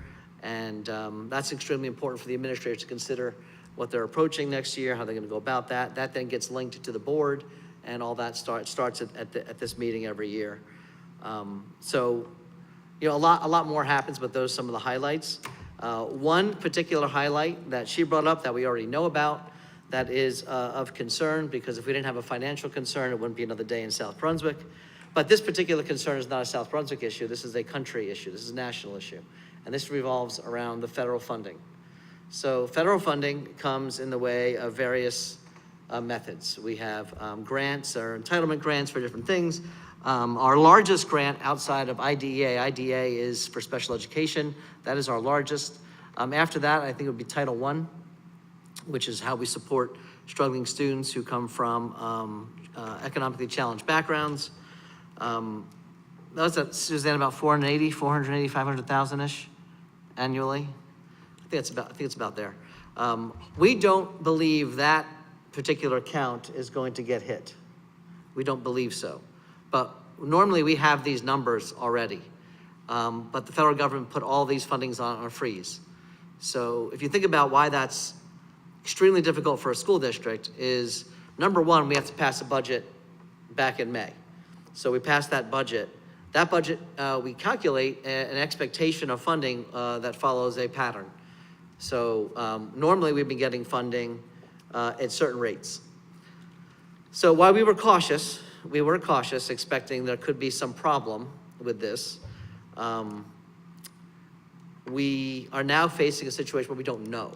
and that's extremely important for the administrators to consider what they're approaching next year, how they're going to go about that. That then gets linked to the board, and all that starts at this meeting every year. So, a lot more happens, but those are some of the highlights. One particular highlight that she brought up that we already know about that is of concern, because if we didn't have a financial concern, it wouldn't be another day in South Brunswick. But this particular concern is not a South Brunswick issue. This is a country issue. This is a national issue. And this revolves around the federal funding. So federal funding comes in the way of various methods. We have grants or entitlement grants for different things. Our largest grant outside of IDEA is for special education. That is our largest. After that, I think it would be Title I, which is how we support struggling students who come from economically challenged backgrounds. That's, Suzanne, about 480, 500,000-ish annually. I think it's about there. We don't believe that particular count is going to get hit. We don't believe so. But normally we have these numbers already. But the federal government put all these fundings on a freeze. So if you think about why that's extremely difficult for a school district is, number one, we have to pass a budget back in May. So we pass that budget. That budget, we calculate an expectation of funding that follows a pattern. So normally we've been getting funding at certain rates. So while we were cautious, expecting there could be some problem with this. We are now facing a situation where we don't know.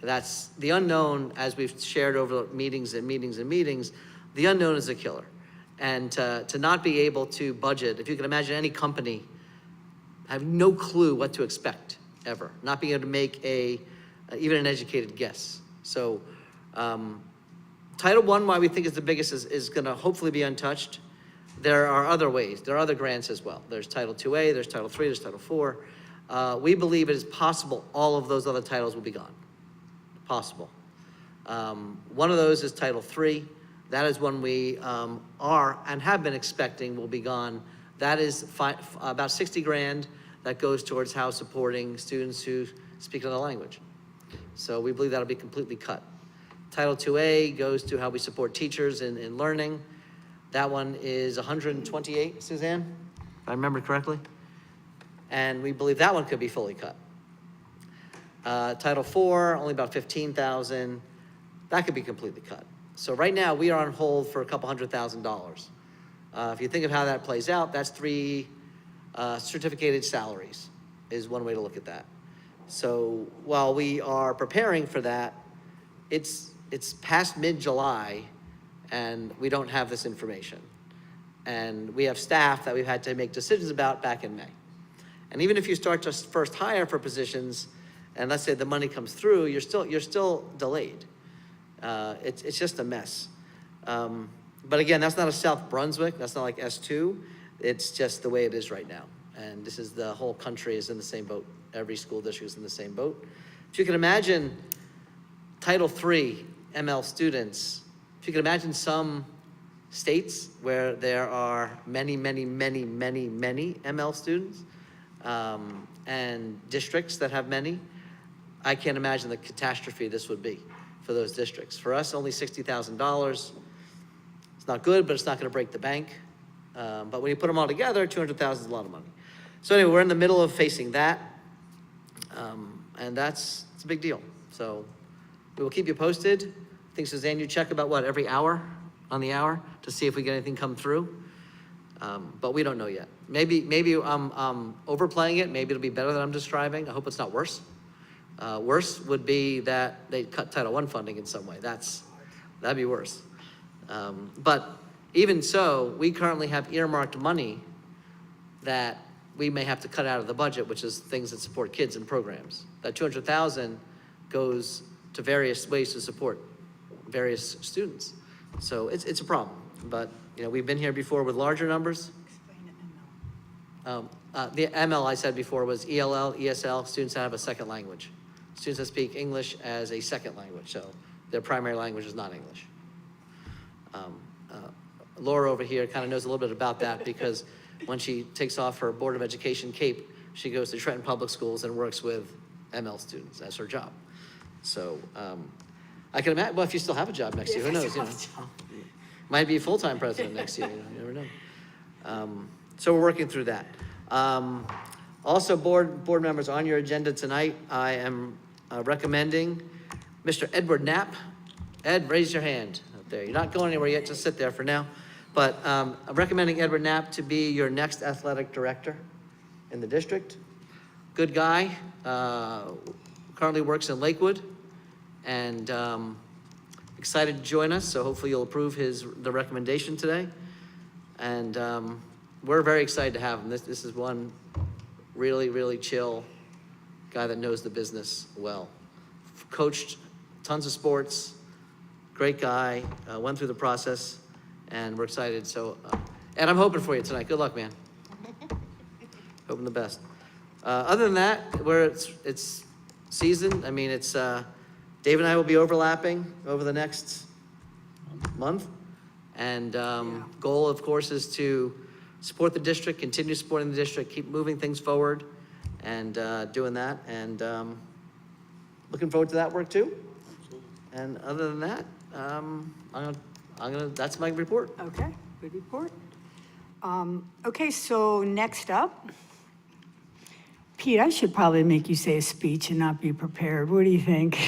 That's the unknown, as we've shared over meetings and meetings and meetings, the unknown is a killer. And to not be able to budget, if you can imagine any company have no clue what to expect ever, not being able to make even an educated guess. So Title I, why we think is the biggest, is gonna hopefully be untouched. There are other ways, there are other grants as well. There's Title IIA, there's Title III, there's Title IV. We believe it is possible all of those other titles will be gone. Possible. One of those is Title III. That is one we are and have been expecting will be gone. That is about 60 grand that goes towards how supporting students who speak another language. So we believe that'll be completely cut. Title IIA goes to how we support teachers in learning. That one is 128, Suzanne, if I remember correctly. And we believe that one could be fully cut. Title IV, only about 15,000. That could be completely cut. So right now we are on hold for a couple $100,000. If you think of how that plays out, that's 3 certificated salaries is one way to look at that. So while we are preparing for that, it's past mid-July and we don't have this information. And we have staff that we've had to make decisions about back in May. And even if you start to first hire for positions, and let's say the money comes through, you're still delayed. It's just a mess. But again, that's not a South Brunswick, that's not like S2. It's just the way it is right now. And this is the whole country is in the same boat. Every school district is in the same boat. If you can imagine Title III ML students, if you can imagine some states where there are many, many, many, many, many ML students, and districts that have many, I can't imagine the catastrophe this would be for those districts. For us, only $60,000. It's not good, but it's not gonna break the bank. But when you put them all together, $200,000 is a lot of money. So anyway, we're in the middle of facing that. And it's a big deal. So we will keep you posted. I think, Suzanne, you check about what, every hour on the hour to see if we get anything come through. But we don't know yet. Maybe I'm overplaying it. Maybe it'll be better than I'm describing. I hope it's not worse. Worse would be that they cut Title I funding in some way. That'd be worse. But even so, we currently have earmarked money that we may have to cut out of the budget, which is things that support kids and programs. That 200,000 goes to various ways to support various students. So it's a problem, but we've been here before with larger numbers. The ML I said before was ELL, ESL, students that have a second language. Students that speak English as a second language, so their primary language is not English. Laura over here kind of knows a little bit about that because when she takes off her Board of Education cape, she goes to Trenton Public Schools and works with ML students. That's her job. So I can imagine, well, if you still have a job next year, who knows? Might be a full-time president next year, you never know. So we're working through that. Also, board members, on your agenda tonight, I am recommending Mr. Edward Knapp. Ed, raise your hand up there. You're not going anywhere yet, just sit there for now. But I'm recommending Edward Knapp to be your next athletic director in the district. Good guy, currently works in Lakewood, and excited to join us, so hopefully you'll approve the recommendation today. And we're very excited to have him. This is one really, really chill guy that knows the business well. Coached tons of sports, great guy, went through the process, and we're excited. So, and I'm hoping for you tonight. Good luck, man. Hoping the best. Other than that, it's season. I mean, it's Dave and I will be overlapping over the next month, and goal, of course, is to support the district, continue supporting the district, keep moving things forward, and doing that, and looking forward to that work too. And other than that, that's my report. Okay, good report. Okay, so next up, Pete, I should probably make you say a speech and not be prepared. What do you think?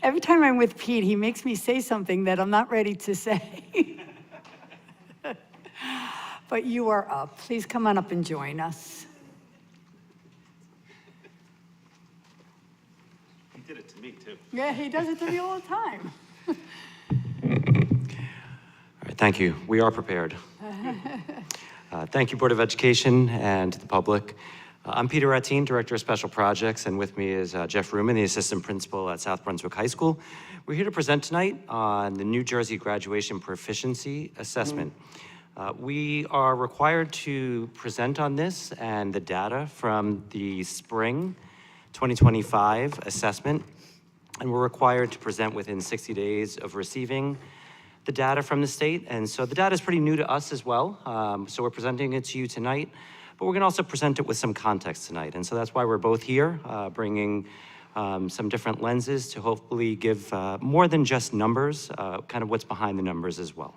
Every time I'm with Pete, he makes me say something that I'm not ready to say. But you are up. Please come on up and join us. He did it to me, too. Yeah, he does it to me all the time. All right, thank you. We are prepared. Thank you, Board of Education, and the public. I'm Peter Ratine, Director of Special Projects, and with me is Jeff Ruman, the Assistant Principal at South Brunswick High School. We're here to present tonight on the New Jersey Graduation Proficiency Assessment. We are required to present on this and the data from the spring 2025 assessment, and we're required to present within 60 days of receiving the data from the state. And so the data is pretty new to us as well. So we're presenting it to you tonight, but we're gonna also present it with some context tonight. And so that's why we're both here, bringing some different lenses to hopefully give more than just numbers, kind of what's behind the numbers as well.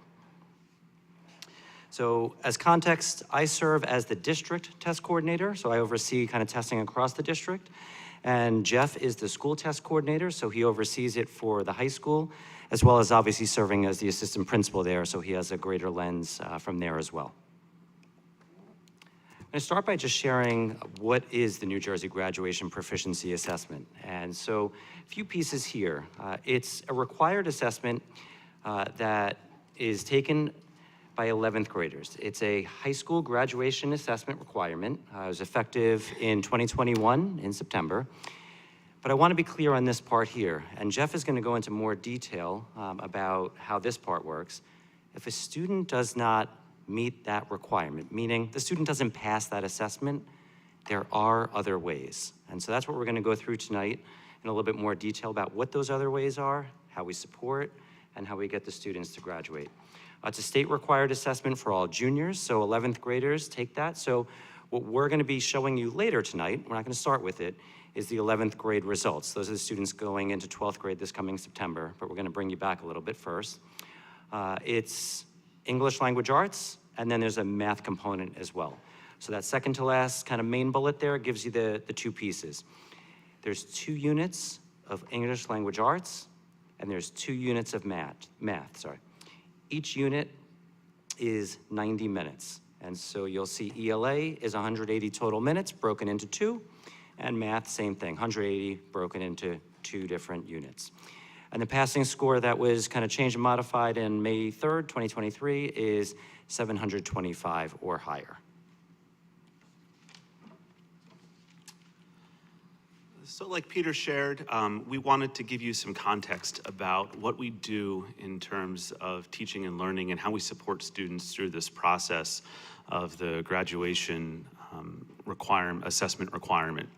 So as context, I serve as the district test coordinator, so I oversee kind of testing across the district. And Jeff is the school test coordinator, so he oversees it for the high school, as well as obviously serving as the assistant principal there, so he has a greater lens from there as well. I'm going to start by just sharing what is the New Jersey Graduation Proficiency Assessment. And so a few pieces here. It's a required assessment that is taken by 11th graders. It's a high school graduation assessment requirement. It was effective in 2021 in September. But I want to be clear on this part here, and Jeff is going to go into more detail about how this part works. If a student does not meet that requirement, meaning the student doesn't pass that assessment, there are other ways. And so that's what we're going to go through tonight in a little bit more detail about what those other ways are, how we support, and how we get the students to graduate. It's a state-required assessment for all juniors, so 11th graders take that. So what we're going to be showing you later tonight, we're not going to start with it, is the 11th grade results. Those are the students going into 12th grade this coming September, but we're going to bring you back a little bit first. It's English language arts, and then there's a math component as well. So that second to last kind of main bullet there gives you the two pieces. There's 2 units of English language arts, and there's 2 units of math. Each unit is 90 minutes. And so you'll see ELA is 180 total minutes broken into 2, and math, same thing, 180 broken into 2 different units. And the passing score that was kind of changed and modified in May 3rd, 2023 is 725 or higher. So like Peter shared, we wanted to give you some context about what we do in terms of teaching and learning and how we support students through this process of the graduation assessment requirement.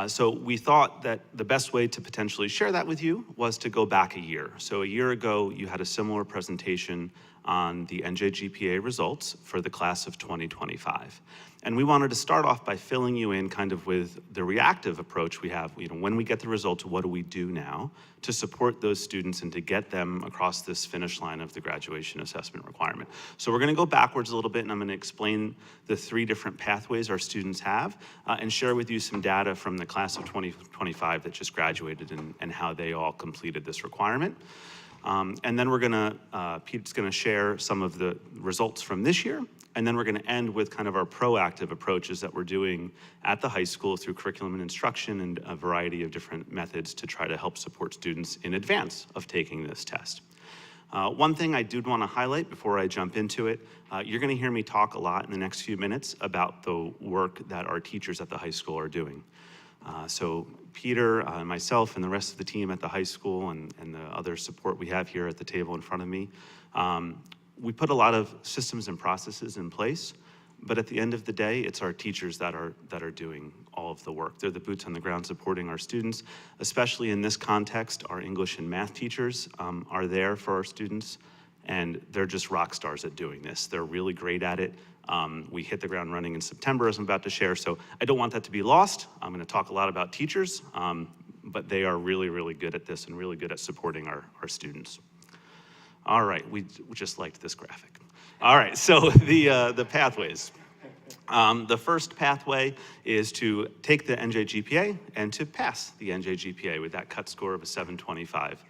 So we thought that the best way to potentially share that with you was to go back a year. So a year ago, you had a similar presentation on the NJGPA results for the class of 2025. And we wanted to start off by filling you in kind of with the reactive approach we have. You know, when we get the results, what do we do now to support those students and to get them across this finish line of the graduation assessment requirement? So we're going to go backwards a little bit, and I'm going to explain the 3 different pathways our students have and share with you some data from the class of 2025 that just graduated and how they all completed this requirement. And then we're gonna, Pete's gonna share some of the results from this year, and then we're gonna end with kind of our proactive approaches that we're doing at the high school through curriculum and instruction and a variety of different methods to try to help support students in advance of taking this test. One thing I do want to highlight before I jump into it, you're going to hear me talk a lot in the next few minutes about the work that our teachers at the high school are doing. So Peter, myself, and the rest of the team at the high school and the other support we have here at the table in front of me, we put a lot of systems and processes in place, but at the end of the day, it's our teachers that are doing all of the work. They're the boots on the ground supporting our students, especially in this context. Our English and math teachers are there for our students, and they're just rock stars at doing this. They're really great at it. We hit the ground running in September, as I'm about to share, so I don't want that to be lost. I'm going to talk a lot about teachers, but they are really, really good at this and really good at supporting our students. All right, we just liked this graphic. All right, so the pathways. The first pathway is to take the NJGPA and to pass the NJGPA with that cut score of a 725.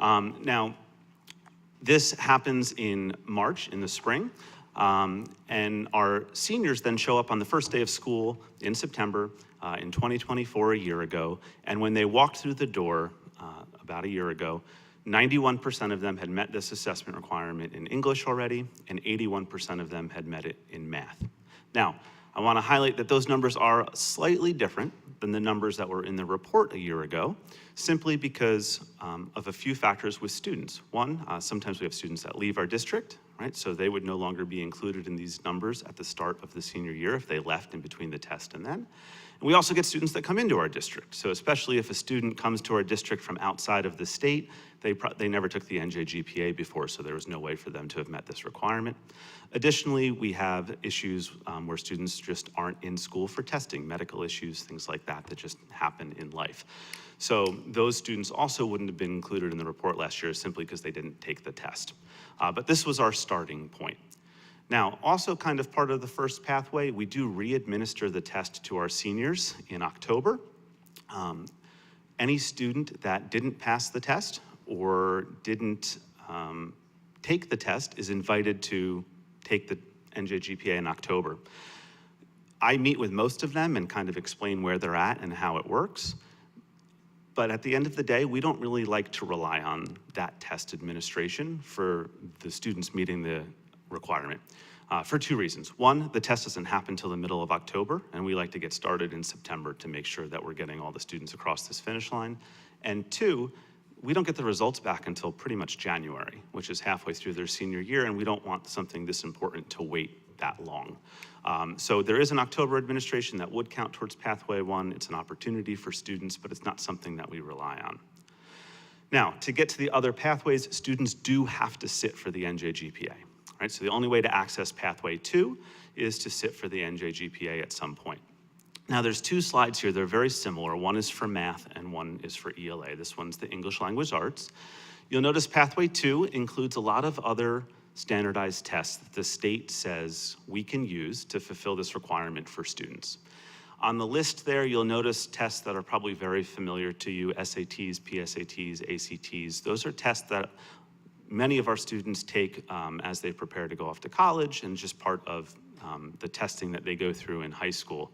Now, this happens in March, in the spring, and our seniors then show up on the first day of school in September in 2024, a year ago, and when they walked through the door about a year ago, 91% of them had met this assessment requirement in English already, and 81% of them had met it in math. Now, I want to highlight that those numbers are slightly different than the numbers that were in the report a year ago, simply because of a few factors with students. One, sometimes we have students that leave our district, right? So they would no longer be included in these numbers at the start of the senior year if they left in between the test and then. And we also get students that come into our district. So especially if a student comes to our district from outside of the state, they never took the NJGPA before, so there was no way for them to have met this requirement. Additionally, we have issues where students just aren't in school for testing, medical issues, things like that just happen in life. So those students also wouldn't have been included in the report last year simply because they didn't take the test. But this was our starting point. Now, also kind of part of the first pathway, we do re-administer the test to our seniors in October. Any student that didn't pass the test or didn't take the test is invited to take the NJGPA in October. I meet with most of them and kind of explain where they're at and how it works. But at the end of the day, we don't really like to rely on that test administration for the students meeting the requirement for 2 reasons. One, the test doesn't happen until the middle of October, and we like to get started in September to make sure that we're getting all the students across this finish line. And 2, we don't get the results back until pretty much January, which is halfway through their senior year, and we don't want something this important to wait that long. So there is an October administration that would count towards Pathway 1. It's an opportunity for students, but it's not something that we rely on. Now, to get to the other pathways, students do have to sit for the NJGPA. Right, so the only way to access Pathway 2 is to sit for the NJGPA at some point. Now there's 2 slides here, they're very similar. One is for math and one is for ELA. This one's the English Language Arts. You'll notice Pathway 2 includes a lot of other standardized tests that the state says we can use to fulfill this requirement for students. On the list there, you'll notice tests that are probably very familiar to you, SATs, PSATs, ACTs. Those are tests that many of our students take as they prepare to go off to college and just part of the testing that they go through in high school.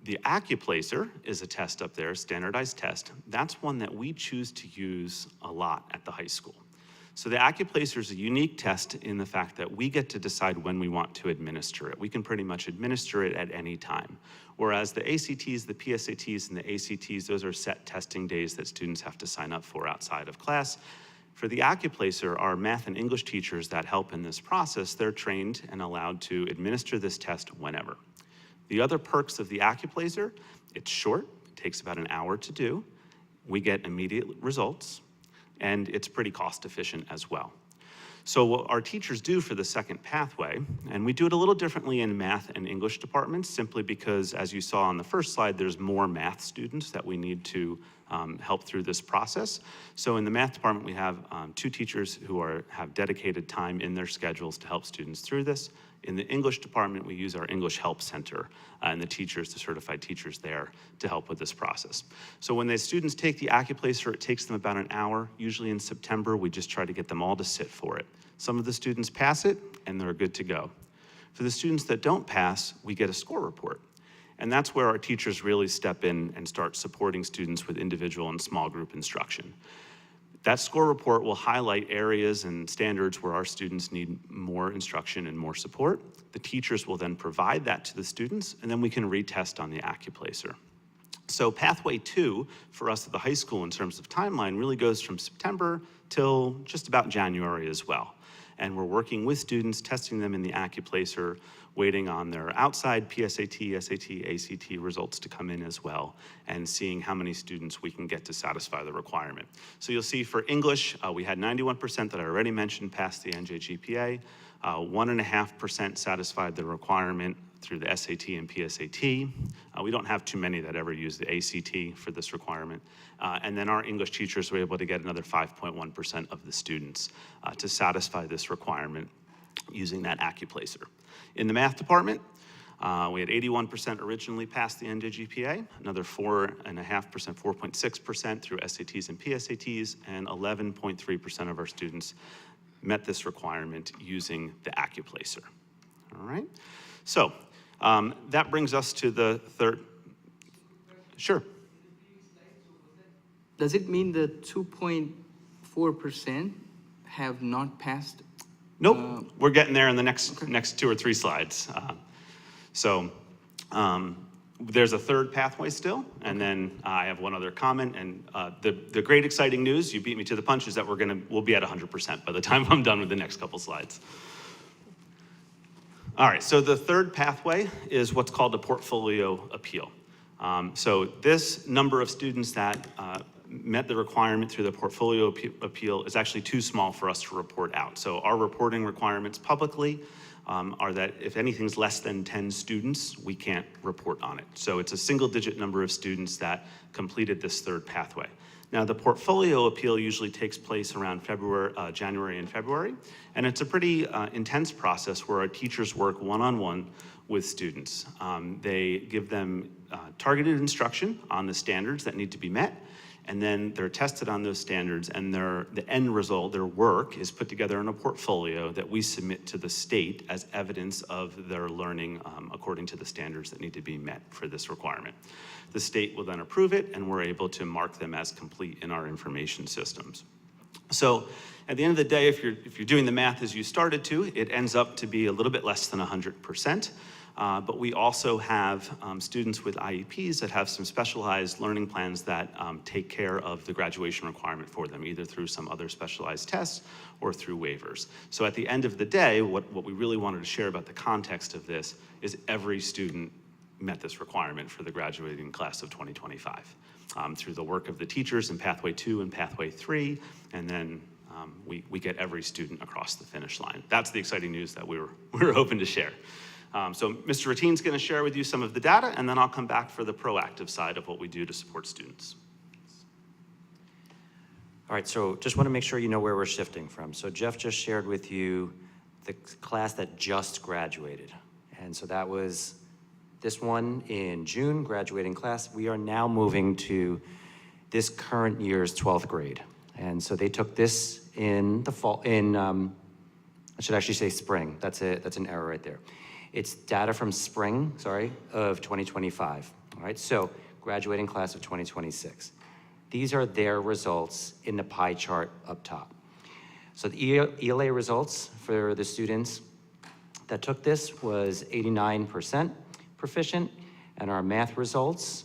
The AccuPlacer is a test up there, standardized test. That's one that we choose to use a lot at the high school. So the AccuPlacer is a unique test in the fact that we get to decide when we want to administer it. We can pretty much administer it at any time. Whereas the ACTs, the PSATs, and the ACTs, those are set testing days that students have to sign up for outside of class. For the AccuPlacer, our math and English teachers that help in this process, they're trained and allowed to administer this test whenever. The other perks of the AccuPlacer, it's short, it takes about an hour to do. We get immediate results, and it's pretty cost efficient as well. So what our teachers do for the second pathway, and we do it a little differently in math and English departments, simply because, as you saw on the first slide, there's more math students that we need to help through this process. So in the math department, we have 2 teachers who have dedicated time in their schedules to help students through this. In the English department, we use our English Help Center and the teachers, the certified teachers there, to help with this process. So when the students take the AccuPlacer, it takes them about an hour. Usually in September, we just try to get them all to sit for it. Some of the students pass it, and they're good to go. For the students that don't pass, we get a score report. And that's where our teachers really step in and start supporting students with individual and small group instruction. That score report will highlight areas and standards where our students need more instruction and more support. The teachers will then provide that to the students, and then we can retest on the AccuPlacer. So pathway 2 for us at the high school in terms of timeline really goes from September till just about January as well. And we're working with students, testing them in the AccuPlacer, waiting on their outside PSAT, SAT, ACT results to come in as well, and seeing how many students we can get to satisfy the requirement. So you'll see for English, we had 91% that I already mentioned passed the NJGPA, 1.5% satisfied the requirement through the SAT and PSAT. We don't have too many that ever use the ACT for this requirement. And then our English teachers were able to get another 5.1% of the students to satisfy this requirement using that AccuPlacer. In the math department, we had 81% originally passed the NJGPA, another 4.5%, 4.6% through SATs and PSATs, and 11.3% of our students met this requirement using the AccuPlacer. All right? So that brings us to the third. Sure. Does it mean the 2.4% have not passed? Nope, we're getting there in the next 2 or 3 slides. There's a third pathway still, and then I have one other comment. And the great exciting news, you beat me to the punch, is that we'll be at 100% by the time I'm done with the next couple slides. All right, so the third pathway is what's called a portfolio appeal. So this number of students that met the requirement through the portfolio appeal is actually too small for us to report out. So our reporting requirements publicly are that if anything's less than 10 students, we can't report on it. So it's a single-digit number of students that completed this third pathway. Now, the portfolio appeal usually takes place around January and February, and it's a pretty intense process where our teachers work one-on-one with students. They give them targeted instruction on the standards that need to be met, and then they're tested on those standards, and the end result, their work, is put together in a portfolio that we submit to the state as evidence of their learning according to the standards that need to be met for this requirement. The state will then approve it, and we're able to mark them as complete in our information systems. So at the end of the day, if you're doing the math as you started to, it ends up to be a little bit less than 100%. But we also have students with IEPs that have some specialized learning plans that take care of the graduation requirement for them, either through some other specialized tests or through waivers. So at the end of the day, what we really wanted to share about the context of this is every student met this requirement for the graduating class of 2025 through the work of the teachers in Pathway 2 and Pathway 3, and then we get every student across the finish line. That's the exciting news that we were hoping to share. So Mr. Rattine's going to share with you some of the data, and then I'll come back for the proactive side of what we do to support students. All right, so just want to make sure you know where we're shifting from. So Jeff just shared with you the class that just graduated. And so that was this one in June, graduating class. We are now moving to this current year's 12th grade. And so they took this in the fall, I should actually say spring. That's an error right there. It's data from spring, of 2025. All right, so graduating class of 2026. These are their results in the pie chart up top. So the ELA results for the students that took this was 89% proficient, and our math results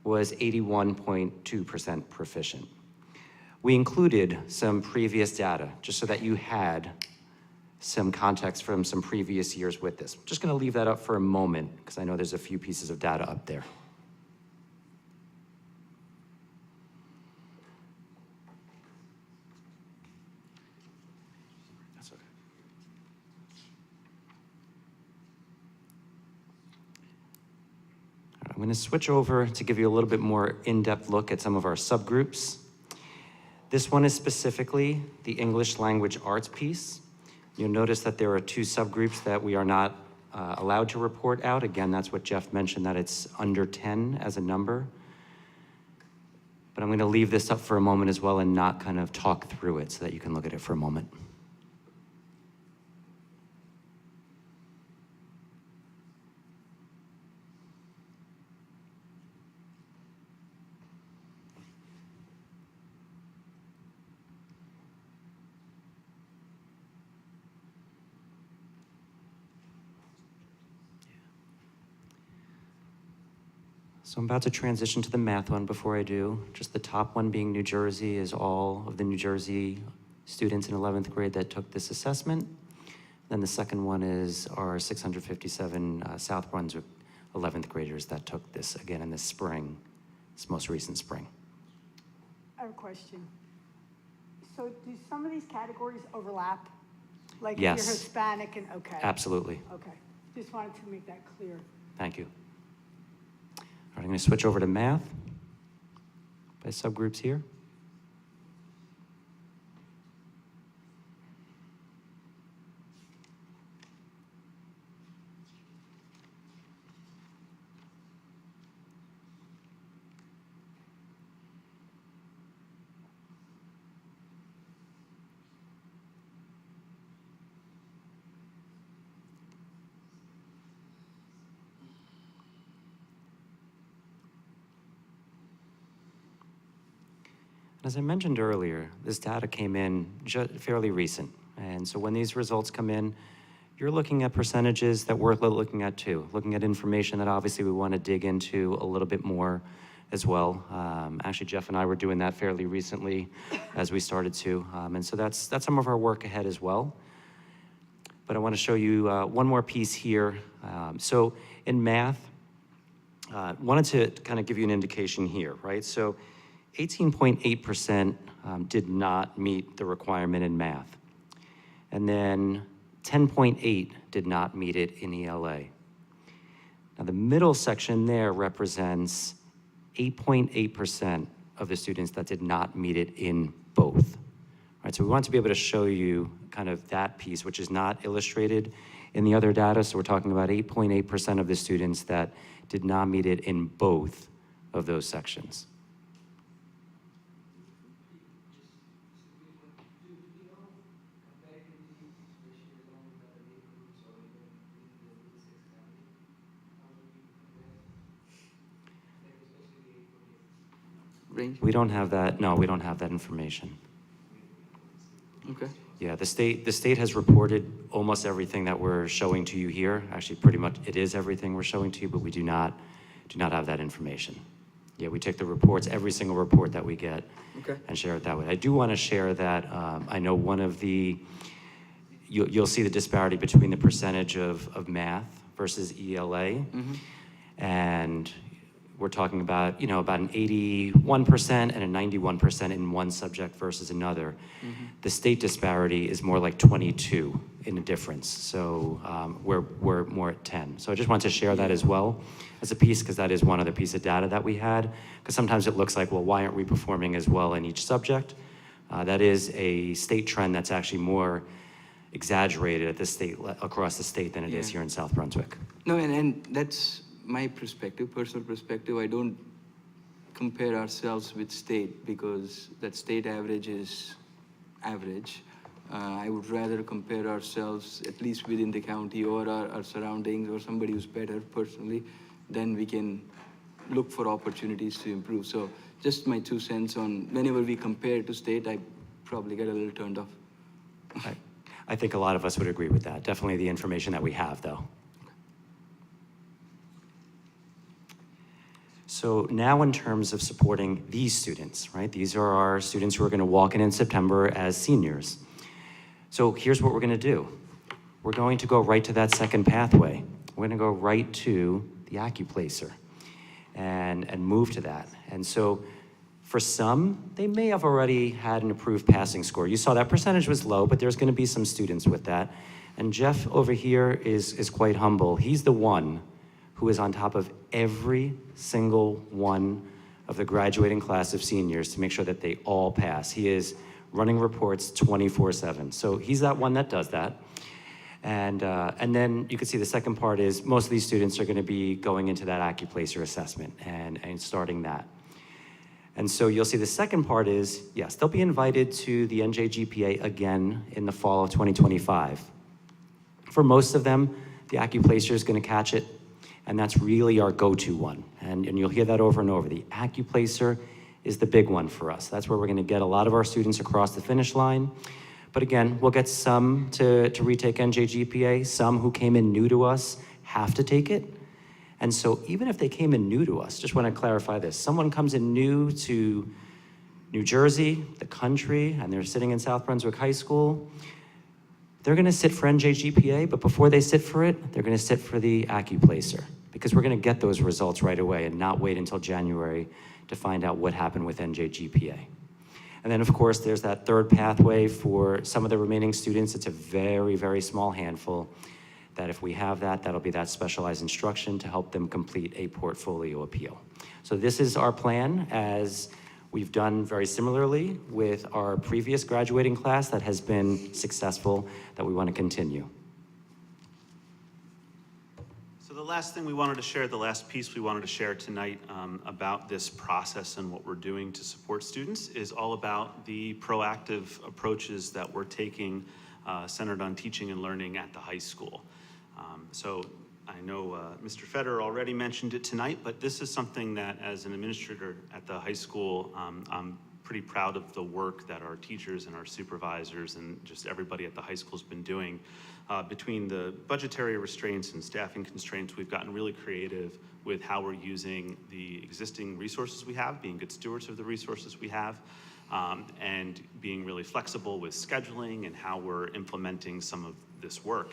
was 81.2% proficient. We included some previous data just so that you had some context from some previous years with this. I'm just gonna leave that up for a moment because I know there's a few pieces of data up there. That's okay. All right, I'm gonna switch over to give you a little bit more in-depth look at some of our subgroups. This one is specifically the English language arts piece. You'll notice that there are 2 subgroups that we are not allowed to report out. Again, that's what Jeff mentioned, that it's under 10 as a number. But I'm gonna leave this up for a moment as well and not kind of talk through it so that you can look at it for a moment. So I'm about to transition to the math one. Before I do, just the top one being New Jersey is all of the New Jersey students in 11th grade that took this assessment. Then the second one is our 657 South Brunswick 11th graders that took this again in this spring, this most recent spring. I have a question. So do some of these categories overlap? Like if Yes. you're Hispanic and, okay. Absolutely. Okay, just wanted to make that clear. Thank you. All right, I'm going to switch over to math by subgroups here. As I mentioned earlier, this data came in fairly recent. And so when these results come in, you're looking at percentages that we're looking at too, looking at information that obviously we want to dig into a little bit more as well. Actually, Jeff and I were doing that fairly recently as we started to. And so that's some of our work ahead as well. But I want to show you one more piece here. So in math, wanted to kind of give you an indication here, right? So 18.8% did not meet the requirement in math. And then 10.8 did not meet it in ELA. Now the middle section there represents 8.8% of the students that did not meet it in both. All right, so we want to be able to show you kind of that piece, which is not illustrated in the other data. So we're talking about 8.8% of the students that did not meet it in both of those sections. Range? We don't have that, no, we don't have that information. Okay. Yeah, the state has reported almost everything that we're showing to you here. Actually, pretty much it is everything we're showing to you, but we do not have that information. Yeah, we take the reports, every single report that we get, Okay. and share it that way. I do want to share that I know one of the, you'll see the disparity between the percentage of math versus ELA. Mm-hmm. And we're talking about, you know, about an 81% and a 91% in one subject versus another. Mm-hmm. The state disparity is more like 22 in the difference. So we're more at 10. So I just wanted to share that as well as a piece, because that is one other piece of data that we had. Because sometimes it looks like, well, why aren't we performing as well in each subject? That is a state trend that's actually more exaggerated at the state, across the state than it is Yeah. here in South Brunswick. No, and that's my perspective, personal perspective. I don't compare ourselves with state because that state average is average. I would rather compare ourselves, at least within the county or our surroundings, or somebody who's better personally, then we can look for opportunities to improve. So just my 2 cents on whenever we compare to state, I probably get a little turned off. I think a lot of us would agree with that. Definitely the information that we have, though. So now in terms of supporting these students, right? These are our students who are going to walk in September as seniors. So here's what we're going to do. We're going to go right to that second pathway. We're going to go right to the AccuPlacer and move to that. And so for some, they may have already had an approved passing score. You saw that percentage was low, but there's going to be some students with that. And Jeff over here is quite humble. He's the one who is on top of every single one of the graduating class of seniors to make sure that they all pass. He is running reports 24/7. So he's that one that does that. And then you can see the second part is most of these students are going to be going into that AccuPlacer assessment and starting that. And so you'll see the second part is, yes, they'll be invited to the NJGPA again in the fall of 2025. For most of them, the AccuPlacer is going to catch it, and that's really our go-to one. And you'll hear that over and over. The AccuPlacer is the big one for us. That's where we're going to get a lot of our students across the finish line. But again, we'll get some to retake NJGPA. Some who came in new to us have to take it. And so even if they came in new to us, just want to clarify this. Someone comes in new to New Jersey, the country, and they're sitting in South Brunswick High School, they're going to sit for NJGPA, but before they sit for it, they're going to sit for the AccuPlacer, because we're going to get those results right away and not wait until January to find out what happened with NJGPA. And then, of course, there's that third pathway for some of the remaining students. It's a very, very small handful that if we have that, that'll be that specialized instruction to help them complete a portfolio appeal. So this is our plan, as we've done very similarly with our previous graduating class that has been successful, that we want to continue. So the last thing we wanted to share, the last piece we wanted to share tonight about this process and what we're doing to support students is all about the proactive approaches that we're taking centered on teaching and learning at the high school. So I know Mr. Feder already mentioned it tonight, but this is something that as an administrator at the high school, I'm pretty proud of the work that our teachers and our supervisors and just everybody at the high school has been doing. Between the budgetary restraints and staffing constraints, we've gotten really creative with how we're using the existing resources we have, being good stewards of the resources we have, and being really flexible with scheduling and how we're implementing some of this work.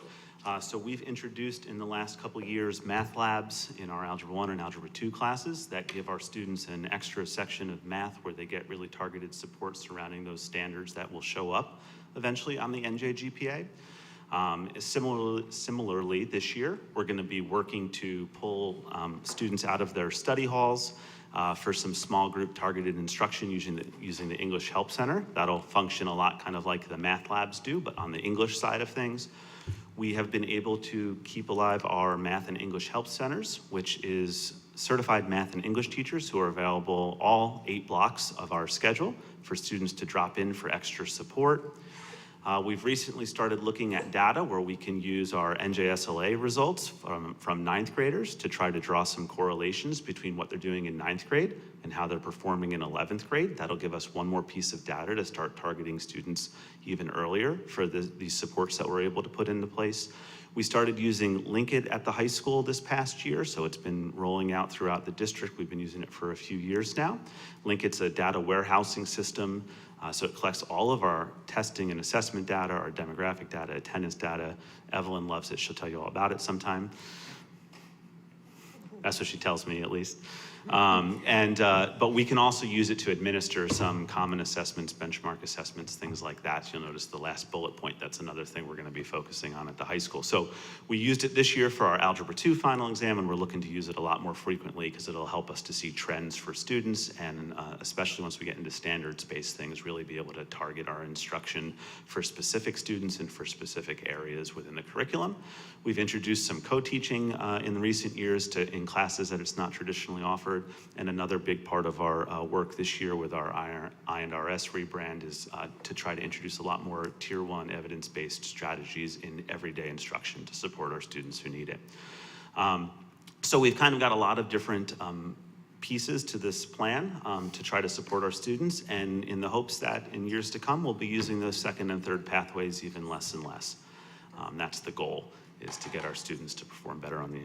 So we've introduced in the last couple of years math labs in our Algebra 1 and Algebra 2 classes that give our students an extra section of math where they get really targeted support surrounding those standards that will show up eventually on the NJGPA. Similarly, this year, we're going to be working to pull students out of their study halls for some small group targeted instruction using the English Help Center. That'll function a lot kind of like the math labs do, but on the English side of things. We have been able to keep alive our math and English help centers, which is certified math and English teachers who are available all 8 blocks of our schedule for students to drop in for extra support. We've recently started looking at data where we can use our NJSLA results from 9th graders to try to draw some correlations between what they're doing in 9th grade and how they're performing in 11th grade. That'll give us one more piece of data to start targeting students even earlier for these supports that we're able to put into place. We started using Linkit at the high school this past year, so it's been rolling out throughout the district. We've been using it for a few years now. Linkit's a data warehousing system, so it collects all of our testing and assessment data, our demographic data, attendance data. Evelyn loves it. She'll tell you all about it sometime. That's what she tells me, at least. But we can also use it to administer some common assessments, benchmark assessments, things like that. You'll notice the last bullet point, that's another thing we're going to be focusing on at the high school. So we used it this year for our Algebra 2 final exam, and we're looking to use it a lot more frequently because it'll help us to see trends for students, and especially once we get into standards-based things, really be able to target our instruction for specific students and for specific areas within the curriculum. We've introduced some co-teaching in recent years in classes that it's not traditionally offered. forward. And another big part of our work this year with our I&RS rebrand is to try to introduce a lot more Tier 1 evidence-based strategies in everyday instruction to support our students who need it. So we've kind of got a lot of different pieces to this plan to try to support our students, and in the hopes that in years to come, we'll be using those second and third pathways even less and less. That's the goal, is to get our students to perform better on the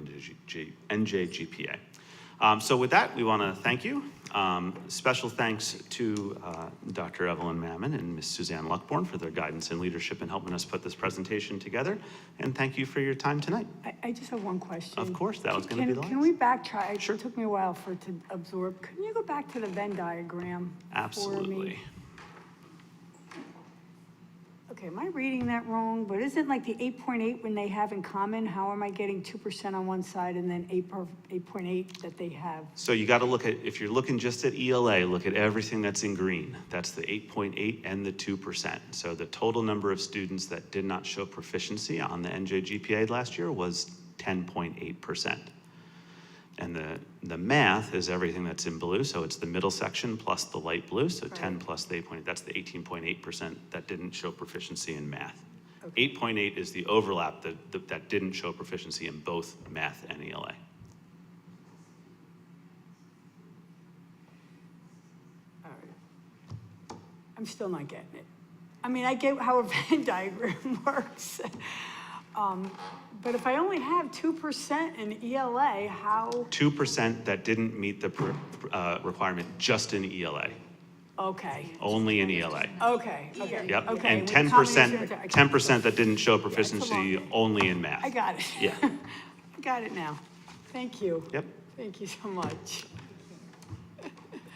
NJGPA. So with that, we want to thank you. Special thanks to Dr. Evelyn Mammon and Ms. Suzanne Luckborn for their guidance and leadership in helping us put this presentation together. And thank you for your time tonight. I just have one question. Of course, that was going to be the last. Can we backtrack? Sure. It took me a while for it to absorb. Can you go back to the Venn diagram for me? Absolutely. Okay, am I reading that wrong? But isn't like the 8.8 when they have in common, how am I getting 2% on one side and then 8.8 that they have? So you got to look at, if you're looking just at ELA, look at everything that's in green. That's the 8.8 and the 2%. So the total number of students that did not show proficiency on the NJGPA last year was 10.8%. And the math is everything that's in blue, so it's the middle section plus the light blue, so 10 plus the 8.8, that's the 18.8% that didn't show proficiency in math. 8.8 is the overlap that didn't show proficiency in both math and ELA. All right. I'm still not getting it. I mean, I get how a Venn diagram works. But if I only have 2% in ELA, how? 2% that didn't meet the requirement just in ELA, Okay, only in ELA. okay. Yep, Okay, and with the 10%, combination of- 10% that didn't show long proficiency thing. only in math. I got it. Yeah. I got it now. Thank you. Yep. Thank you so much.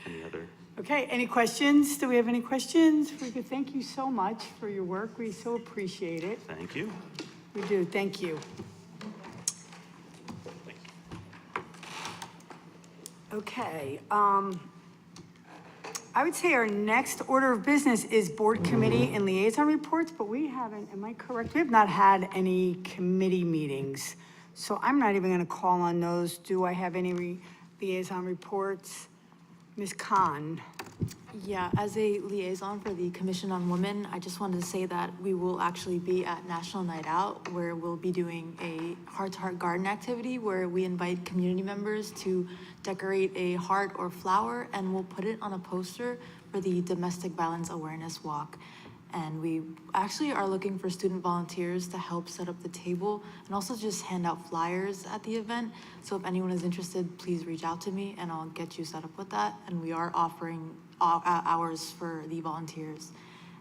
Any other? Okay, any questions? Do we have any questions? We could thank you so much for your work. We so appreciate it. Thank you. We do, thank you. Okay, I would say our next order of business is board committee and liaison reports, but we haven't, am I correct? We have not had any committee meetings, so I'm not even gonna call on those. Do I have any liaison reports? Ms. Khan? Yeah, as a liaison for the Commission on Women, I just wanted to say that we will actually be at National Night Out, where we'll be doing a heart-to-heart garden activity where we invite community members to decorate a heart or flower, and we'll put it on a poster for the Domestic Violence Awareness Walk. And we actually are looking for student volunteers to help set up the table and also just hand out flyers at the event. So if anyone is interested, please reach out to me and I'll get you set up with that. And we are offering hours for the volunteers.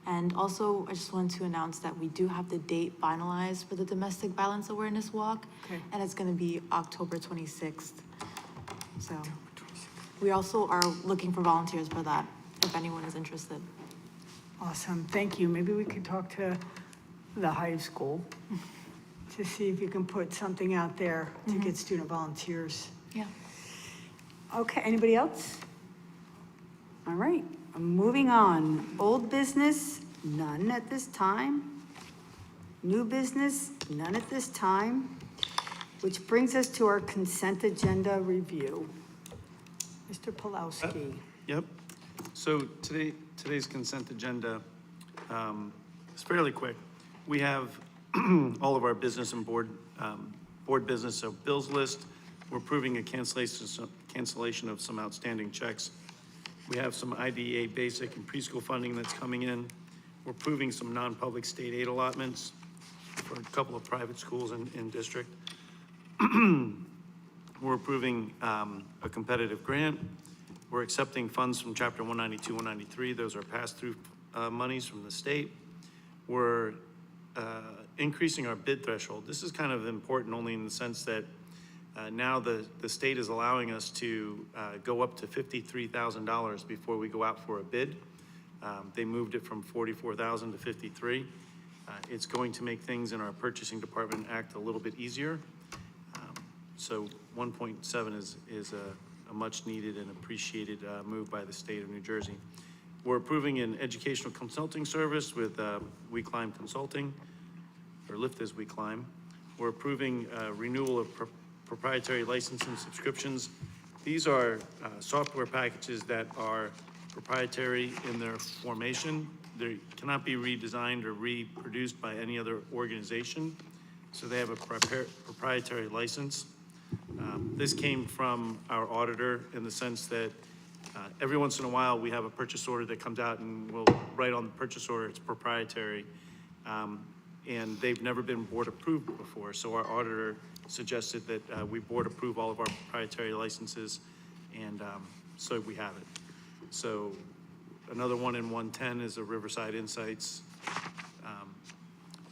And also, I just wanted to announce that we do have the date finalized for the Domestic Violence Awareness Walk. Okay. And it's gonna be October 26th. So we also are looking for volunteers for that, if anyone is interested. Awesome, thank you. Maybe we could talk to the high school to see if you can put something out there to get student volunteers. Yeah. Okay, anybody else? All right, moving on. Old business, none at this time. New business, none at this time. Which brings us to our consent agenda review. Mr. Pulowski. Yep. So today's consent agenda is fairly quick. We have all of our business and board business, so bills list. We're approving a cancellation of some outstanding checks. We have some IDEA basic and preschool funding that's coming in. We're approving some non-public state aid allotments for a couple of private schools in district. We're approving a competitive grant. We're accepting funds from Chapter 192, 193. Those are pass-through monies from the state. We're increasing our bid threshold. This is kind of important only in the sense that now the state is allowing us to go up to $53,000 before we go out for a bid. They moved it from $44,000 to $53,000. It's going to make things in our purchasing department act a little bit easier. So 1.7 is a much needed and appreciated move by the state of New Jersey. We're approving an educational consulting service with We Climb Consulting, or Lift as We Climb. We're approving renewal of proprietary license and subscriptions. These are software packages that are proprietary in their formation. They cannot be redesigned or reproduced by any other organization, so they have a proprietary license. This came from our auditor in the sense that every once in a while, we have a purchase order that comes out and we'll write on the purchase order, it's proprietary. And they've never been board approved before, so our auditor suggested that we board approve all of our proprietary licenses, and so we have it. So another one in 110 is a Riverside Insights.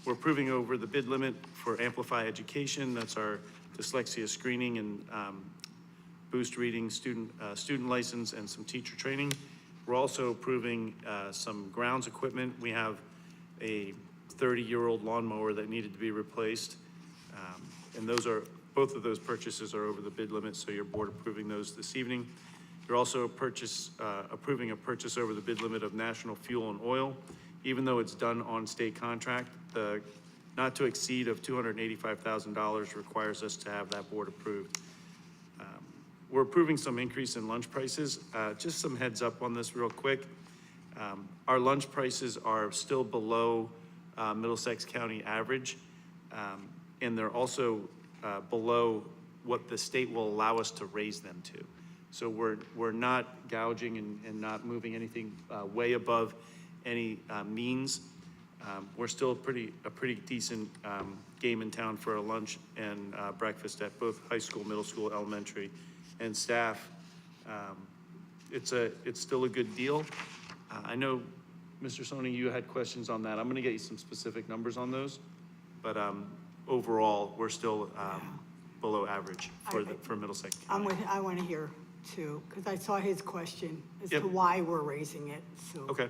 We're approving over the bid limit for Amplify Education. That's our dyslexia screening and boost reading student license and some teacher training. We're also approving some grounds equipment. We have a 30-year-old lawnmower that needed to be replaced. And both of those purchases are over the bid limit, so your board approving those this evening. You're also approving a purchase over the bid limit of National Fuel and Oil, even though it's done on state contract. The not to exceed of $285,000 requires us to have that board approved. We're approving some increase in lunch prices. Just some heads up on this real quick. Our lunch prices are still below Middlesex County average, and they're also below what the state will allow us to raise them to. So we're not gouging and not moving anything way above any means. We're still a pretty decent game in town for a lunch and breakfast at both high school, middle school, elementary, and staff. It's still a good deal. I know, Mr. Soni, you had questions on that. I'm gonna get you some specific numbers on those, but overall, we're still below average for Middlesex County. I want to hear too, because I saw his question as Yep. to why we're raising it, so. Okay,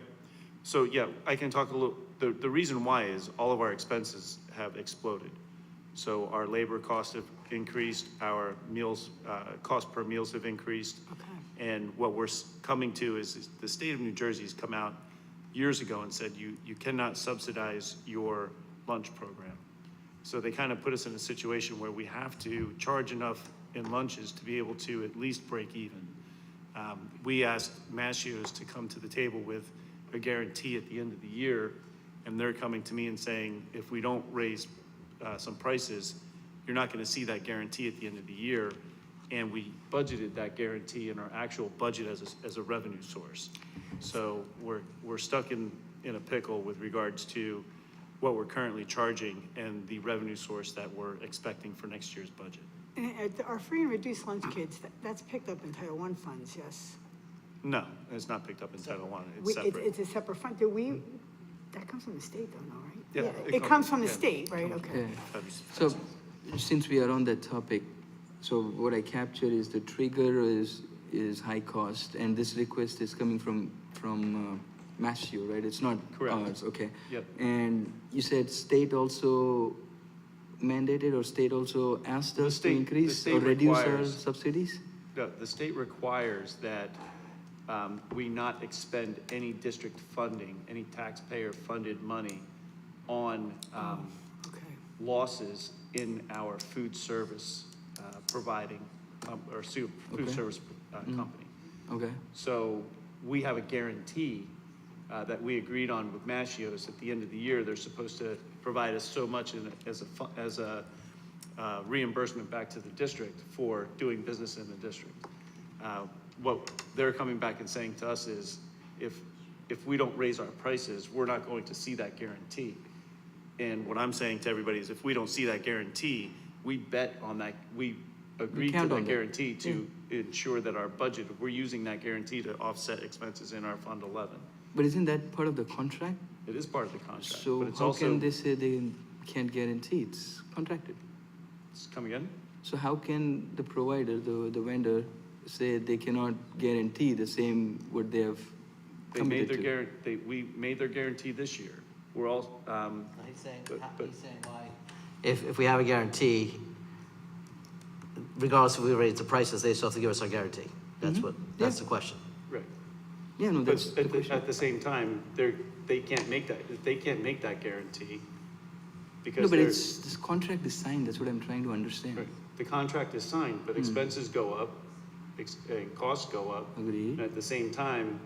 so yeah, I can talk a little, the reason why is all of our expenses have exploded. So our labor costs have increased, our meals, cost per meals have increased. Okay. And what we're coming to is the state of New Jersey has come out years ago and said you cannot subsidize your lunch program. So they kind of put us in a situation where we have to charge enough in lunches to be able to at least break even. We asked Mascios to come to the table with a guarantee at the end of the year, and they're coming to me and saying, if we don't raise some prices, you're not going to see that guarantee at the end of the year. And we budgeted that guarantee in our actual budget as a revenue source. So we're stuck in a pickle with regards to what we're currently charging and the revenue source that we're expecting for next year's budget. And our free and reduced lunch kids, that's picked up in Title I funds, yes? No, it's not picked up in Title I, it's separate. It's a separate fund. That comes from the state though, no, right? Yeah, It comes from the yeah. state, right? Okay. Yeah. So, since we are on that topic, so what I captured is the trigger is high cost, and this request is coming from Mascio, right? It's not Correct. ours, okay? Yep. And you said state also mandated, or state also asked us to the increase state or reduce our requires- subsidies? No, the state requires that we not expend any district funding, any taxpayer-funded money on Okay. losses in our food service providing, or food Okay. service company. Okay, So we have a guarantee that we agreed on with Mascios. At the end of the year, they're supposed to provide us so much as a reimbursement back to the district for doing business in the district. What they're coming back and saying to us is, if we don't raise our prices, we're not going to see that guarantee. And what I'm saying to everybody is, if we don't see that guarantee, we bet on that, we agreed to count on that that. guarantee to ensure that our budget, we're using that guarantee to offset expenses in our Fund 11. but isn't that part of the contract? It is part of the contract, So but it's how also, can they say they can't guarantee? It's contracted. come again? So how can the provider, the vendor, say they cannot guarantee the same what they have They made committed their to? we made their guarantee this year. We're all, He's saying, but- he's saying why. If we have a guarantee, regardless if we raise the prices, they still have to give us our guarantee. That's that's the question. right. Yeah, no, that's But the question. at the same time, they can't make that guarantee because No, but they're, this contract is signed, that's what I'm trying to understand. right. The contract is signed, but expenses go up and costs go up. Agreed. And at the same time,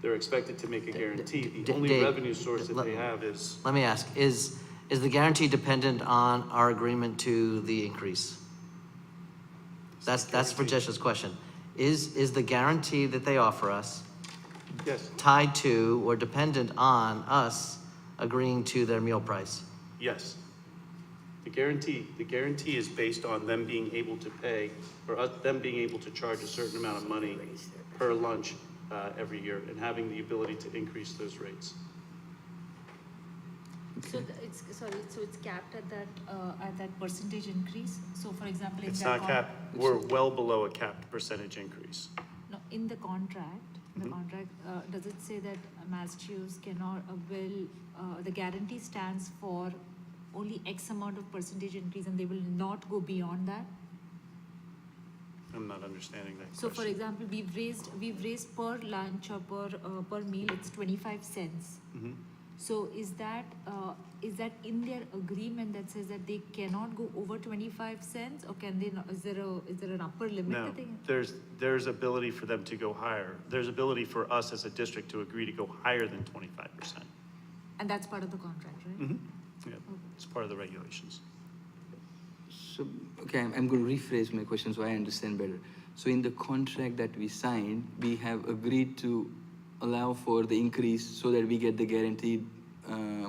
they're expected to make a guarantee. The D- only Dave, revenue source that let- they have is, Let me ask, is the guarantee dependent on our agreement to the increase? That's Rajesha's question. Is the guarantee that they offer us yes, tied to or dependent on us agreeing to their meal price? yes. The guarantee is based on them being able to pay, or them being able to charge a certain amount of money per lunch every year, and having the ability to increase those rates. So it's capped at that percentage increase? So for example, in It's that not capped, we're well below a capped percentage increase. No, in the contract, does it say that Massachusetts cannot, the guarantee stands for only X amount of percentage increase and they will not go beyond that? I'm not understanding that So for question. example, we've raised per lunch or per meal, it's 25 cents. Mhm. So is that in their agreement that says that they cannot go over 25 cents, or can they not, is there an upper limit No, that they can? there's ability for them to go higher. There's ability for us as a district to agree to go higher than 25%. And that's part of the contract, right? Mhm. Yeah, it's part of the regulations. So, okay, I'm going to rephrase my question so I understand better. So in the contract that we signed, we have agreed to allow for the increase so that we get the guaranteed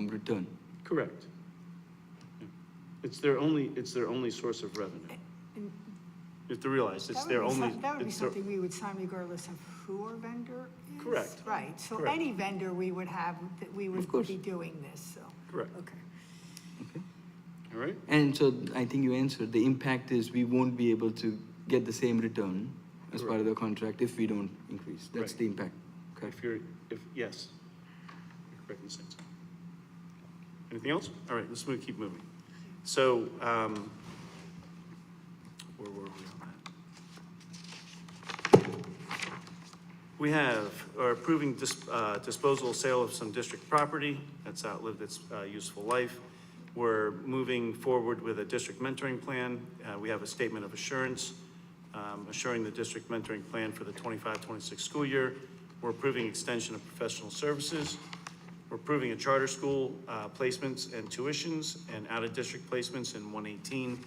return. Correct. Yeah. It's their only source of revenue. And You have to realize, it's that their would be only. some- That would be it's their- something we would sign regardless of who our vendor is. Correct. Right, so Correct. any vendor we would have, that we would course. be doing this, so. Correct. Okay. All right? And so I think you answered, the impact is we won't be able to get the same return as part of the contract if we don't increase. That's Right. the impact. Okay. Yes. You're correct in saying so. Anything else? All right, let's keep moving. So, where were we on that? We are approving disposal sale of some district property that's outlived its useful life. We're moving forward with a district mentoring plan. We have a statement of assurance assuring the district mentoring plan for the 25-26 school year. We're approving extension of professional services. We're approving a charter school placements and tuitions and out-of-district placements in 118.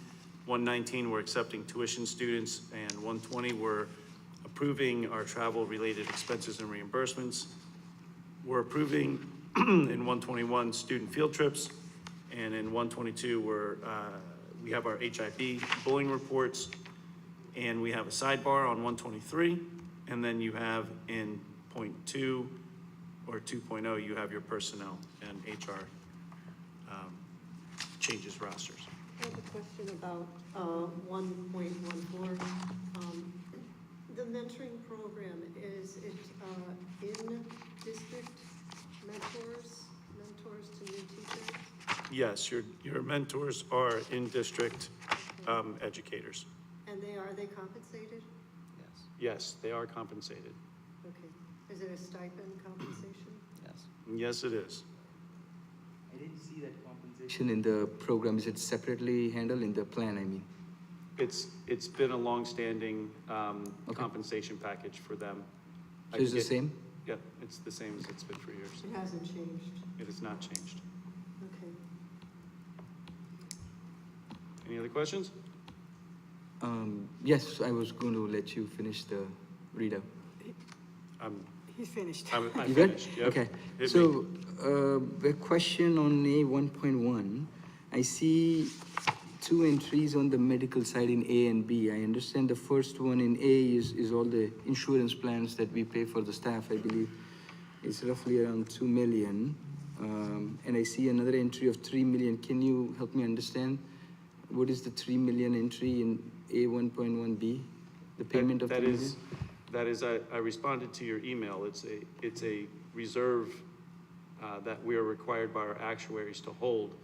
119, we're accepting tuition students, and 120, we're approving our travel-related expenses and reimbursements. We're approving in 121 student field trips, and in 122, we have our HIB bullying reports, and we have a sidebar on 123, and then you have in point 2 or 2.0, you have your personnel and HR changes rosters. I have a question about 1.14. The mentoring program, is it in-district mentors to new teachers? Yes, your mentors are in-district educators. And are they compensated? Yes, they are compensated. Okay. Is it a stipend compensation? Yes, it is. I didn't see that compensation in the program. Is it separately handled in the plan, I mean? It's been a long-standing compensation package for them. So it's the same? Yep, it's the same as it's been for years. It hasn't changed. It has not changed. Okay. Any other questions? Yes, I was going to let you finish the readout. He's finished. I'm You good? finished. Yep. Okay. Hit So, a question on A 1.1. I see 2 entries on the medical side in A and B. I understand the first one in A is all the insurance plans that we pay for the staff. I believe it's roughly around 2 million. And I see another entry of 3 million. Can you help me understand what is the 3 million entry in A 1.1B? The payment of 3 million? That is, I responded to your email. It's a reserve that we are required by our actuaries to hold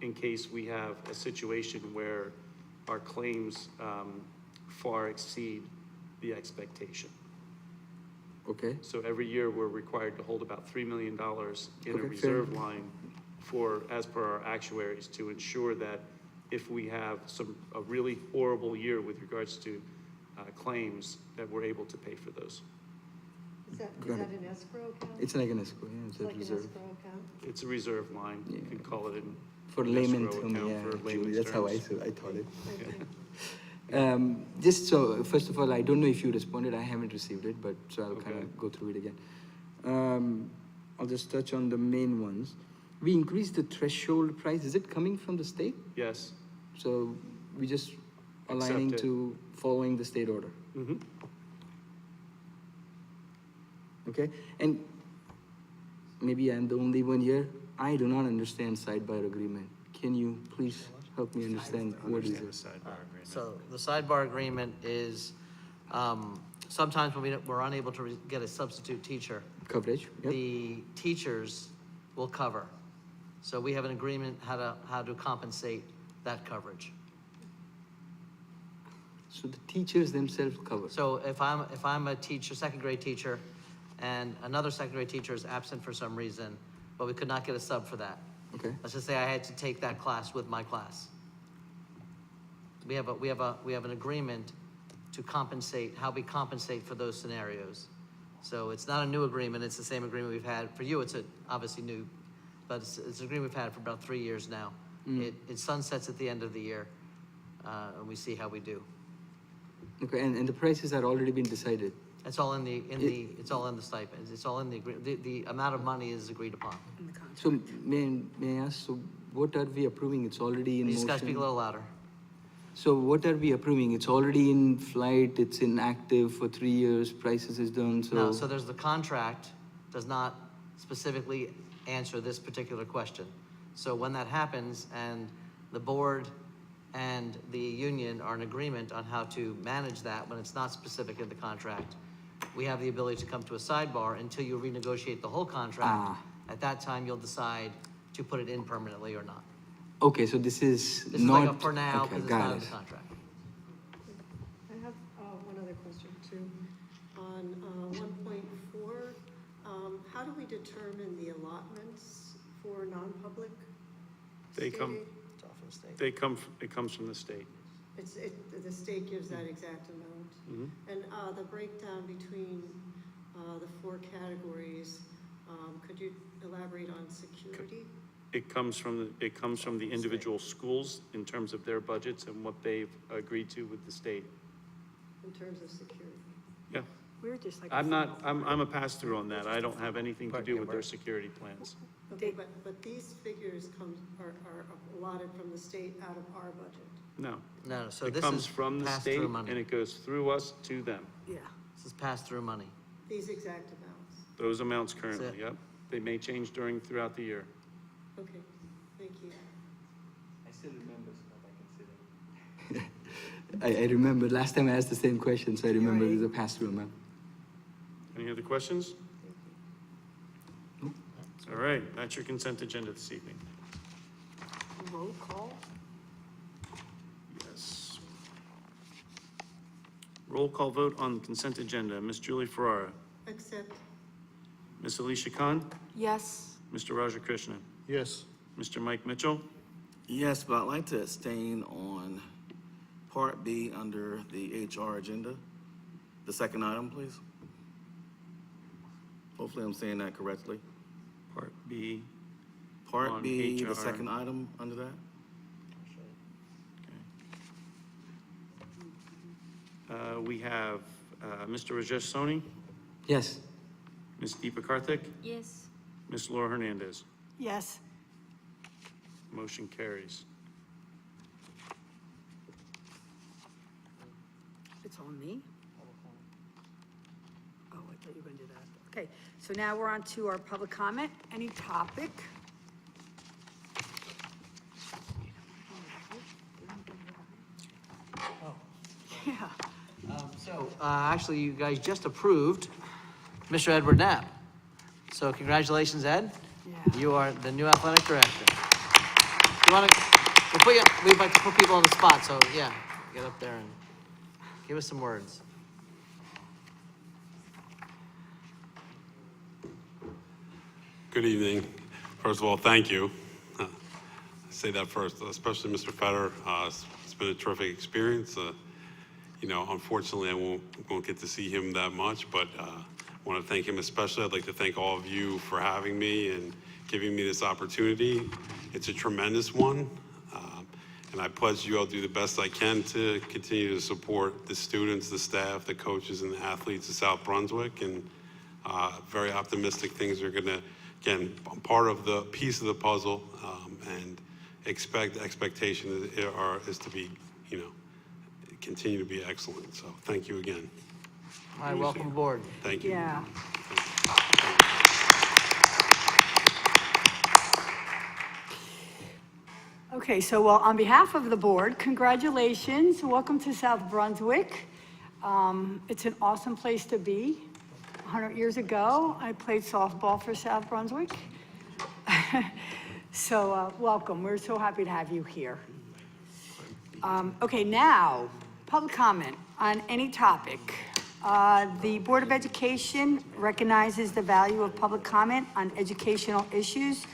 in case we have a situation where our claims far exceed the expectation. Okay. So every year, we're required to hold about $3 million in a Okay, reserve fair. line as per our actuaries, to ensure that if we have a really horrible year with regards to claims, that we're able to pay for those. Is that Got it. an escrow account? It's like an escrow, yeah, it's It's a like an reserve. escrow account? It's a reserve line. You Yeah. can call it an For an layman escrow term, account yeah, for actually, layman's that's how terms. I thought it. Okay. Just so, first of all, I don't know if you responded, I haven't received it, but, so I'll kind Okay. of go through it again. I'll just touch on the main ones. We increased the threshold price, is it coming from the state? Yes. So we just aligning Accept it. to following the state order, Mhm. okay? And maybe I'm the only one here, I do not understand sidebar agreement. Can you please help me understand what is it? So the sidebar agreement is, sometimes when we're unable to get a substitute teacher, Coverage, yep. the teachers will cover. So we have an agreement how to compensate that coverage. So the teachers themselves cover. So if I'm a teacher, second grade teacher, and another second grade teacher is absent for some reason, but we could not get a sub for that. Okay, Let's just say I had to take that class with my class. We have an agreement to compensate, how we compensate for those scenarios. So it's not a new agreement, it's the same agreement we've had. For you, it's obviously new, but it's an agreement we've had for about 3 years now. It sunsets at the end of the year, and we see how we do. okay, and the prices are already been decided. It's all in the stipends, it's all in the agreement. The amount of money is agreed upon. So may I ask, so what are we approving? It's already in You just gotta speak a motion? little louder. So what are we approving? It's already in flight, it's inactive for 3 years, prices is done, so. No, so there's the contract, does not specifically answer this particular question. So when that happens and the board and the union are in agreement on how to manage that, when it's not specific in the contract, we have the ability to come to a sidebar until you renegotiate the whole contract. At that time, you'll decide to put it in permanently or not. Okay, so this is This is not. like a for now, okay, because it's got not in it. the contract. I have one other question too. On 1.4, how do we determine the allotments for non-public? They come, It's off of the state. it comes from the state. The state gives that exact amount. Mhm. And the breakdown between the 4 categories, could you elaborate on security? It comes from the individual schools in terms of their budgets and what they've agreed to with the state. In terms of security? Yeah. We're just like. I'm a pass-through on that. I don't have anything to do with their security plans. Okay, but these figures are allotted from the state out of our budget. No. No, so It this comes is from the pass-through state money. and it goes through us to them. Yeah. This is pass-through money. These exact amounts. Those amounts it. currently, yep. They may change throughout the year. Okay, thank you. I still remember, so I can say that. I remember, last time I asked the same question, so I remember Right. there's a pass-through amount. Any other questions? All right, that's your consent agenda this evening. Roll call? Yes. Roll call vote on consent agenda. Ms. Julie Ferrara, Accept. Ms. Alicia Khan, Yes. Mr. Rajakrishnan, Yes. Mr. Mike Mitchell, Yes, but I'd like to abstain on Part B under the HR agenda. The second item, please. Hopefully I'm saying that correctly. Part B. Part On B, HR. the second item under that. We have Mr. Rajesh Soni, Yes, Ms. Deepa Karthik, Yes. Ms. Laura Hernandez. Yes. Motion carries. It's on me? Oh, I thought you were gonna do that. Okay, so now we're on to our public comment. Any topic? Yeah. Actually, you guys just approved Mr. Edward Knapp. So congratulations, Ed. Yeah. You are the new athletic director. You want to, we'd like to put people on the spot, so yeah, get up there and give us some words. Good evening. First of all, thank you. I say that first, especially Mr. Fetter. It's been a terrific experience. You know, unfortunately, I won't get to see him that much, but I want to thank him especially. I'd like to thank all of you for having me and giving me this opportunity. It's a tremendous one, and I pledge you I'll do the best I can to continue to support the students, the staff, the coaches, and the athletes of South Brunswick, and very optimistic things are gonna, again, I'm part of the piece of the puzzle, and expectation is to be, you know, continue to be excellent. So thank you again. All right, welcome aboard. Thank you. Yeah. Okay, so well, on behalf of the board, congratulations. Welcome to South Brunswick. It's an awesome place to be. 100 years ago, I played softball for South Brunswick. So welcome. We're so happy to have you here. Okay, now, public comment on any topic. The Board of Education recognizes the value of public comment on educational issues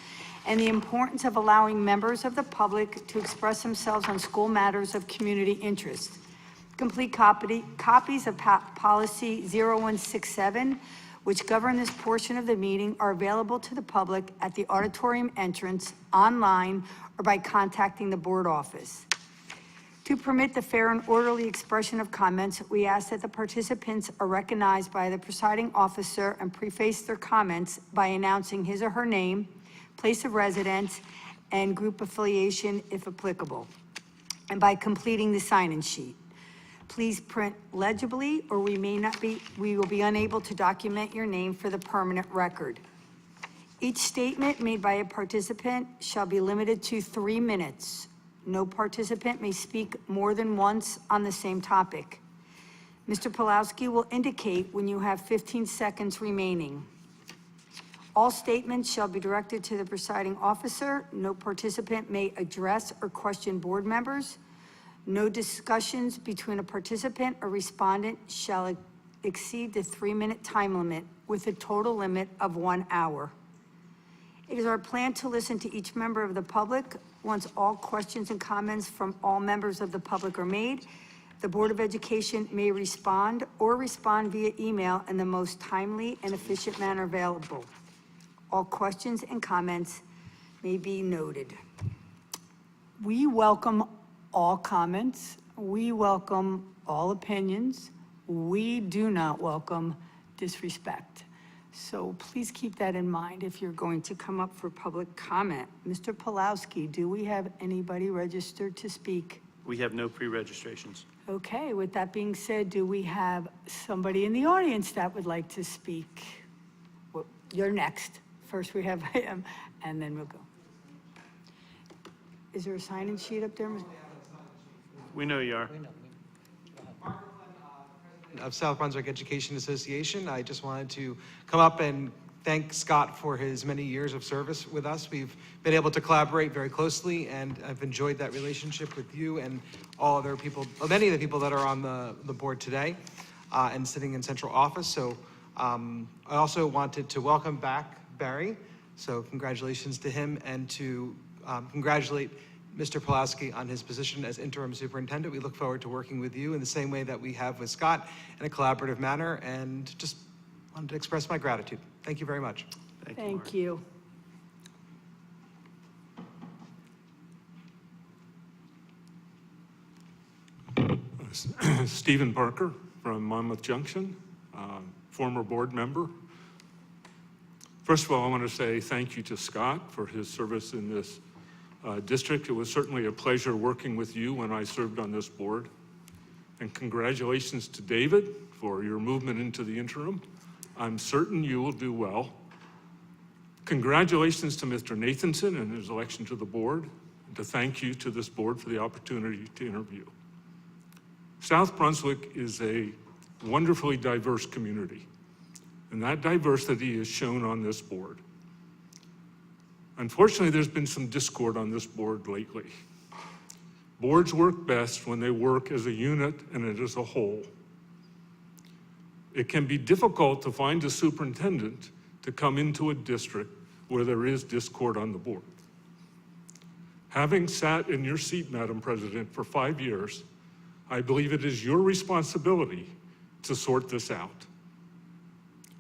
and the importance of allowing members of the public to express themselves on school matters of community interest. Complete copies of Policy 0167, which govern this portion of the meeting, are available to the public at the auditorium entrance, online, or by contacting the board office. To permit the fair and orderly expression of comments, we ask that the participants are recognized by the presiding officer and preface their comments by announcing his or her name, place of residence, and group affiliation if applicable, and by completing the sign-in sheet. Please print legibly, or we will be unable to document your name for the permanent record. Each statement made by a participant shall be limited to 3 minutes. No participant may speak more than once on the same topic. Mr. Pulowski will indicate when you have 15 seconds remaining. All statements shall be directed to the presiding officer. No participant may address or question board members. No discussions between a participant or respondent shall exceed the 3-minute time limit with a total limit of 1 hour. It is our plan to listen to each member of the public. Once all questions and comments from all members of the public are made, the Board of Education may respond or respond via email in the most timely and efficient manner available. All questions and comments may be noted. We welcome all comments. We welcome all opinions. We do not welcome disrespect. So please keep that in mind if you're going to come up for public comment. Mr. Pulowski, do we have anybody registered to speak? We have no pre-registrations. Okay, with that being said, do we have somebody in the audience that would like to speak? Well, you're next. First we have him, and then we'll go. Is there a sign-in sheet up there? We know you are. Of South Brunswick Education Association. I just wanted to come up and thank Scott for his many years of service with us. We've been able to collaborate very closely, and I've enjoyed that relationship with you and all other people, many of the people that are on the board today and sitting in central office. So I also wanted to welcome back Barry. So congratulations to him, and to congratulate Mr. Pulowski on his position as interim superintendent. We look forward to working with you in the same way that we have with Scott, in a collaborative manner, and just wanted to express my gratitude. Thank you very much. Thank you. Stephen Parker from Monmouth Junction, former board member. First of all, I want to say thank you to Scott for his service in this district. It was certainly a pleasure working with you when I served on this board. And congratulations to David for your movement into the interim. I'm certain you will do well. Congratulations to Mr. Nathanson and his election to the board, and to thank you to this board for the opportunity to interview. South Brunswick is a wonderfully diverse community, and that diversity is shown on this board. Unfortunately, there's been some discord on this board lately. Boards work best when they work as a unit and as a whole. It can be difficult to find a superintendent to come into a district where there is discord on the board. Having sat in your seat, Madam President, for 5 years, I believe it is your responsibility to sort this out.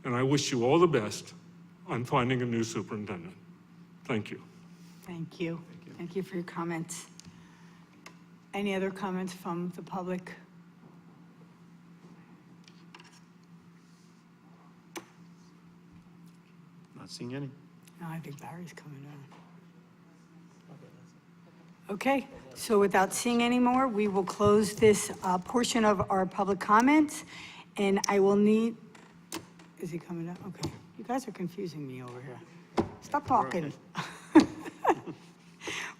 And I wish you all the best on finding a new superintendent. Thank you. Thank you. Thank you for your comments. Any other comments from the public? Not seeing any. No, I think Barry's coming on. Okay, so without seeing any more, we will close this portion of our public comments, and I will need, is he coming up? Okay, you guys are confusing me over here. Stop talking.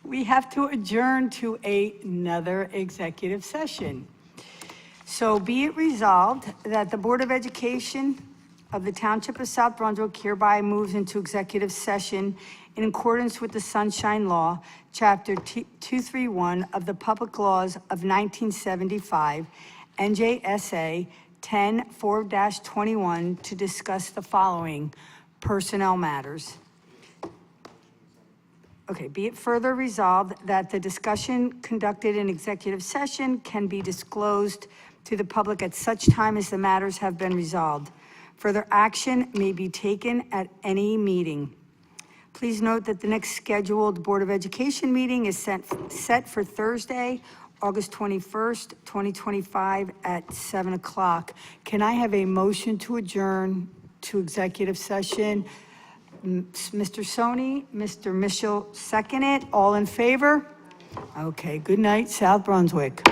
We have to adjourn to another executive session. So be it resolved that the Board of Education of the Township of South Brunswick hereby moves into executive session in accordance with the Sunshine Law, Chapter 231 of the Public Laws of 1975, NJSA 10-4-21, to discuss the following personnel matters. Okay, be it further resolved that the discussion conducted in executive session can be disclosed to the public at such time as the matters have been resolved. Further action may be taken at any meeting. Please note that the next scheduled Board of Education meeting is set for Thursday, August 21st, 2025 at 7 o'clock. Can I have a motion to adjourn to executive session? Mr. Sony, Mr. Mitchell, second it. All in favor? Okay, good night, South Brunswick.